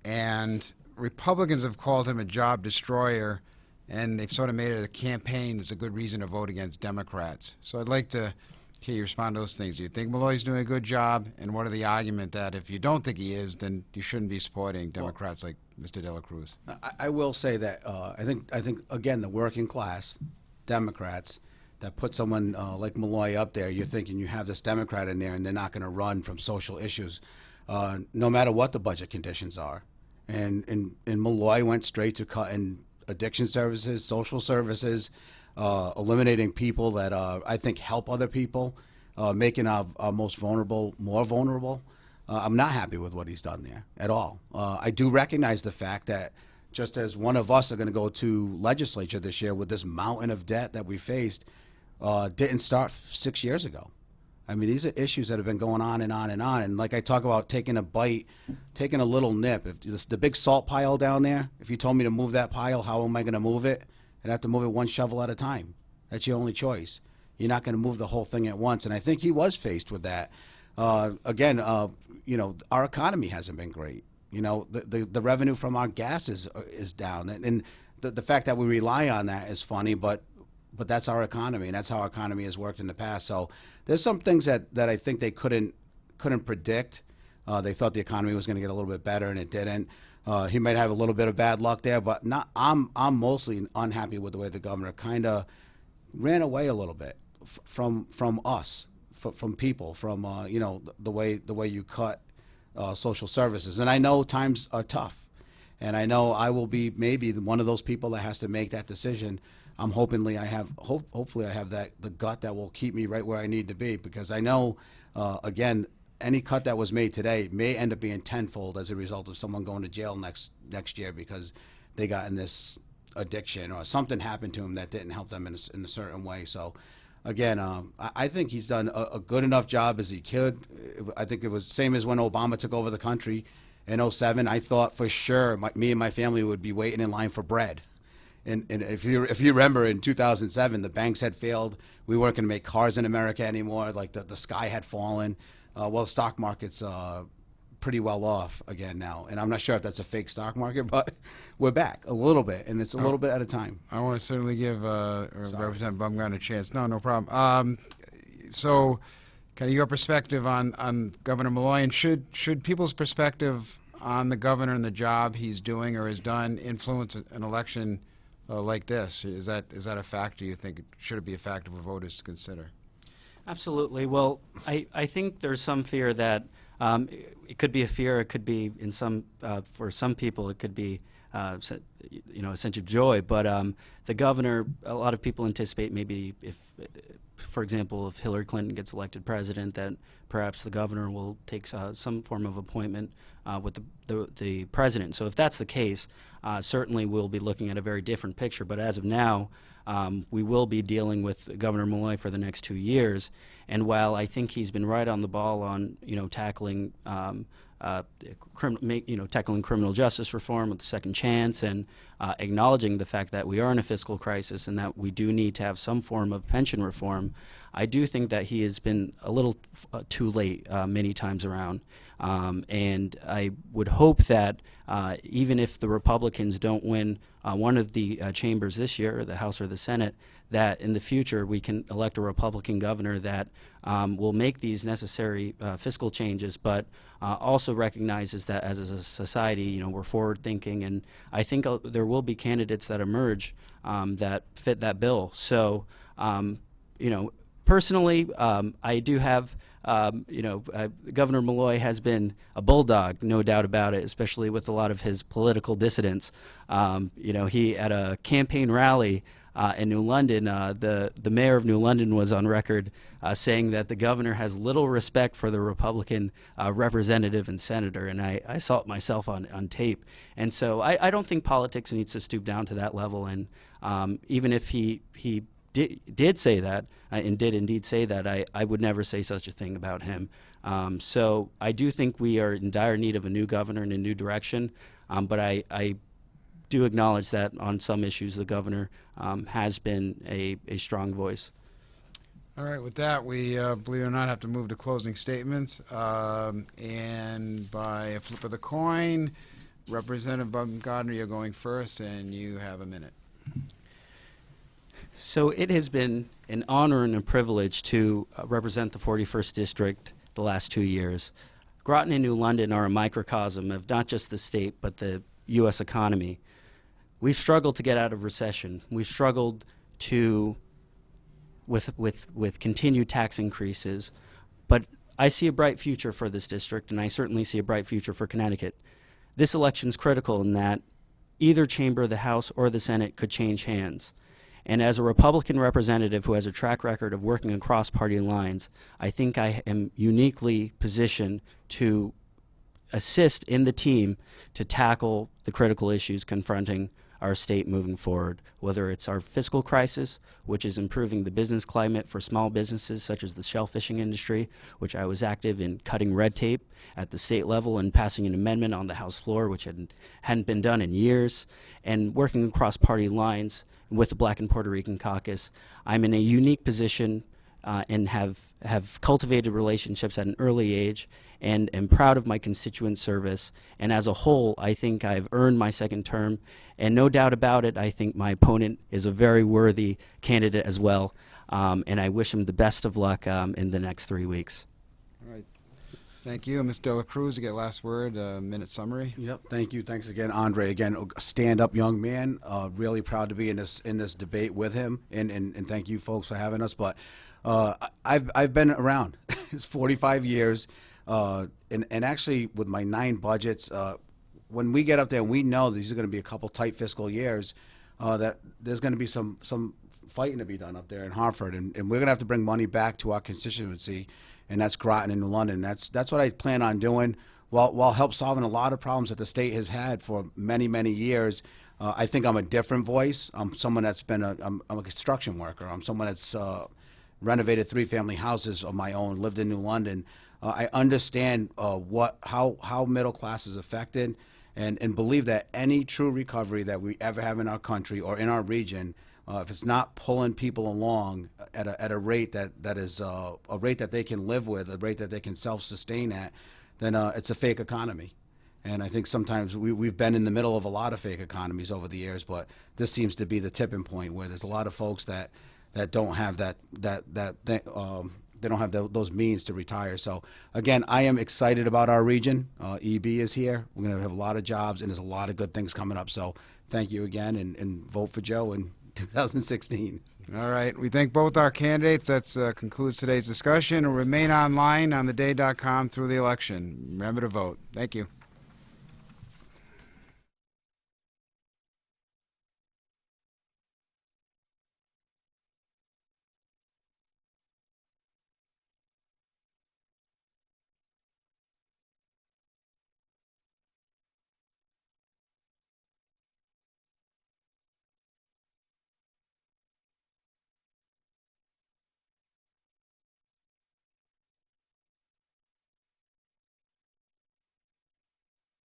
A: And Republicans have called him a job destroyer, and they've sort of made it a campaign as a good reason to vote against Democrats. So I'd like to hear you respond to those things. Do you think Malloy's doing a good job? And what are the argument that if you don't think he is, then you shouldn't be supporting Democrats like Mr. Dela Cruz?
D: I will say that I think again, the working class Democrats that put someone like Malloy up there, you're thinking you have this Democrat in there and they're not going to run from social issues, no matter what the budget conditions are. And Malloy went straight to cutting addiction services, social services, eliminating people that I think help other people. making our most vulnerable more vulnerable. I'm not happy with what he's done there at all. I do recognize the fact that just as one of us are going to go to legislature this year with this mountain of debt that we faced, didn't start 6 years ago. I mean, these are issues that have been going on and on and on. And like I talk about taking a bite, taking a little nip. If this, the big salt pile down there, if you told me to move that pile, how am I going to move it? I'd have to move it one shovel at a time. That's your only choice. You're not going to move the whole thing at once. And I think he was faced with that. Again, you know, our economy hasn't been great. You know, the revenue from our gas is down. And the fact that we rely on that is funny, but that's our economy, and that's how our economy has worked in the past. So there's some things that I think they couldn't predict. They thought the economy was going to get a little bit better, and it didn't. He might have a little bit of bad luck there, but not. I'm mostly unhappy with the way the governor kind of ran away a little bit from us, from people, from you know, the way you cut social services. And I know times are tough, and I know I will be maybe one of those people that has to make that decision. I'm hopefully I have the gut that will keep me right where I need to be, because I know, again, any cut that was made today may end up being tenfold as a result of someone going to jail next year because they got in this addiction or something happened to them that didn't help them in a certain way. So, again, I think he's done a good enough job as he could. I think it was the same as when Obama took over the country in 2007. I thought for sure me and my family would be waiting in line for bread. And if you remember, in 2007, the banks had failed. We weren't going to make cars in America anymore. Like the sky had fallen. Well, the stock market's pretty well off again now. And I'm not sure if that's a fake stock market, but we're back a little bit, and it's a little bit at a time.
A: I want to certainly give Representative Bumgardner a chance. No problem. So, kind of your perspective on Governor Malloy, and should people's perspective on the governor and the job he's doing or has done influence an election like this? Is that a factor you think? Should it be a factor for voters to consider?
C: Absolutely. Well, I think there's some fear that it could be a fear. It could be for some people it could be a sense of joy. But the governor, a lot of people anticipate maybe if, for example, if Hillary Clinton gets elected president, that perhaps the governor will take some form of appointment with the president. So if that's the case, certainly we'll be looking at a very different picture. But as of now, we will be dealing with Governor Malloy for the next 2 years. And while I think he's been right on the ball on tackling tackling criminal justice reform with the second chance and acknowledging the fact that we are in a fiscal crisis and that we do need to have some form of pension reform, I do think that he has been a little too late many times around. And I would hope that even if the Republicans don't win one of the chambers this year, the House or the Senate, that in the future we can elect a Republican governor that will make these necessary fiscal changes, but also recognizes that as a society, we're forward-thinking, and I think there will be candidates that emerge that fit that bill. So, personally, I do have, Governor Malloy has been a bulldog, no doubt about it, especially with a lot of his political dissidents. He, at a campaign rally in New London, the mayor of New London was on record saying that the governor has little respect for the Republican representative and senator, and I saw it myself on tape. And so I don't think politics needs to stoop down to that level, and even if he did say that, and did indeed say that, I would never say such a thing about him. So I do think we are in dire need of a new governor and a new direction, but I do acknowledge that on some issues the governor has been a strong voice.
A: All right, with that, we, believe it or not, have to move to closing statements. And by a flip of the coin, Representative Bumgardner, you're going first, and you have a minute.
C: So it has been an honor and a privilege to represent the 41st District the last 2 years. Groton and New London are a microcosm of not just the state, but the U.S. economy. We've struggled to get out of recession. We've struggled with continued tax increases. But I see a bright future for this district, and I certainly see a bright future for Connecticut. This election is critical in that either chamber, the House or the Senate, could change hands. And as a Republican representative who has a track record of working across party lines, I think I am uniquely positioned to assist in the team to tackle the critical issues confronting our state moving forward, whether it's our fiscal crisis, which is improving the business climate for small businesses such as the shell fishing industry, which I was active in cutting red tape at the state level and passing an amendment on the House floor, which hadn't been done in years, and working across party lines with the Black and Puerto Rican Caucus. I'm in a unique position and have cultivated relationships at an early age and am proud of my constituent service. And as a whole, I think I've earned my second term. And no doubt about it, I think my opponent is a very worthy candidate as well. And I wish him the best of luck in the next 3 weeks.
A: All right. Thank you. Ms. De La Cruz, you get last word, minute summary.
D: Yep. Thank you. Thanks again, Andre. Again, a stand-up young man. Really proud to be in this debate with him. And thank you, folks, for having us. But I've been around. It's 45 years. And actually, with my 9 budgets, when we get up there and we know these are going to be a couple tight fiscal years, that there's going to be some fighting to be done up there in Hartford, and we're going to have to bring money back to our constituency, and that's Groton and New London. That's what I plan on doing. While help solving a lot of problems that the state has had for many years. I think I'm a different voice. I'm someone that's been I'm a construction worker. I'm someone that's renovated 3-family houses of my own, lived in New London. I understand how middle class is affected, and believe that any true recovery that we ever have in our country or in our region, if it's not pulling people along at a rate that is a rate that they can live with, a rate that they can self-sustain at, then it's a fake economy. And I think sometimes we've been in the middle of a lot of fake economies over the years, but this seems to be the tipping point where there's a lot of folks that don't have they don't have those means to retire. So again, I am excited about our region. EB is here. We're going to have a lot of jobs, and there's a lot of good things coming up. So thank you again, and vote for Joe in 2016.
A: All right. We thank both our candidates. That concludes today's discussion. Remain online on theday.com through the election. Remember to vote. Thank you.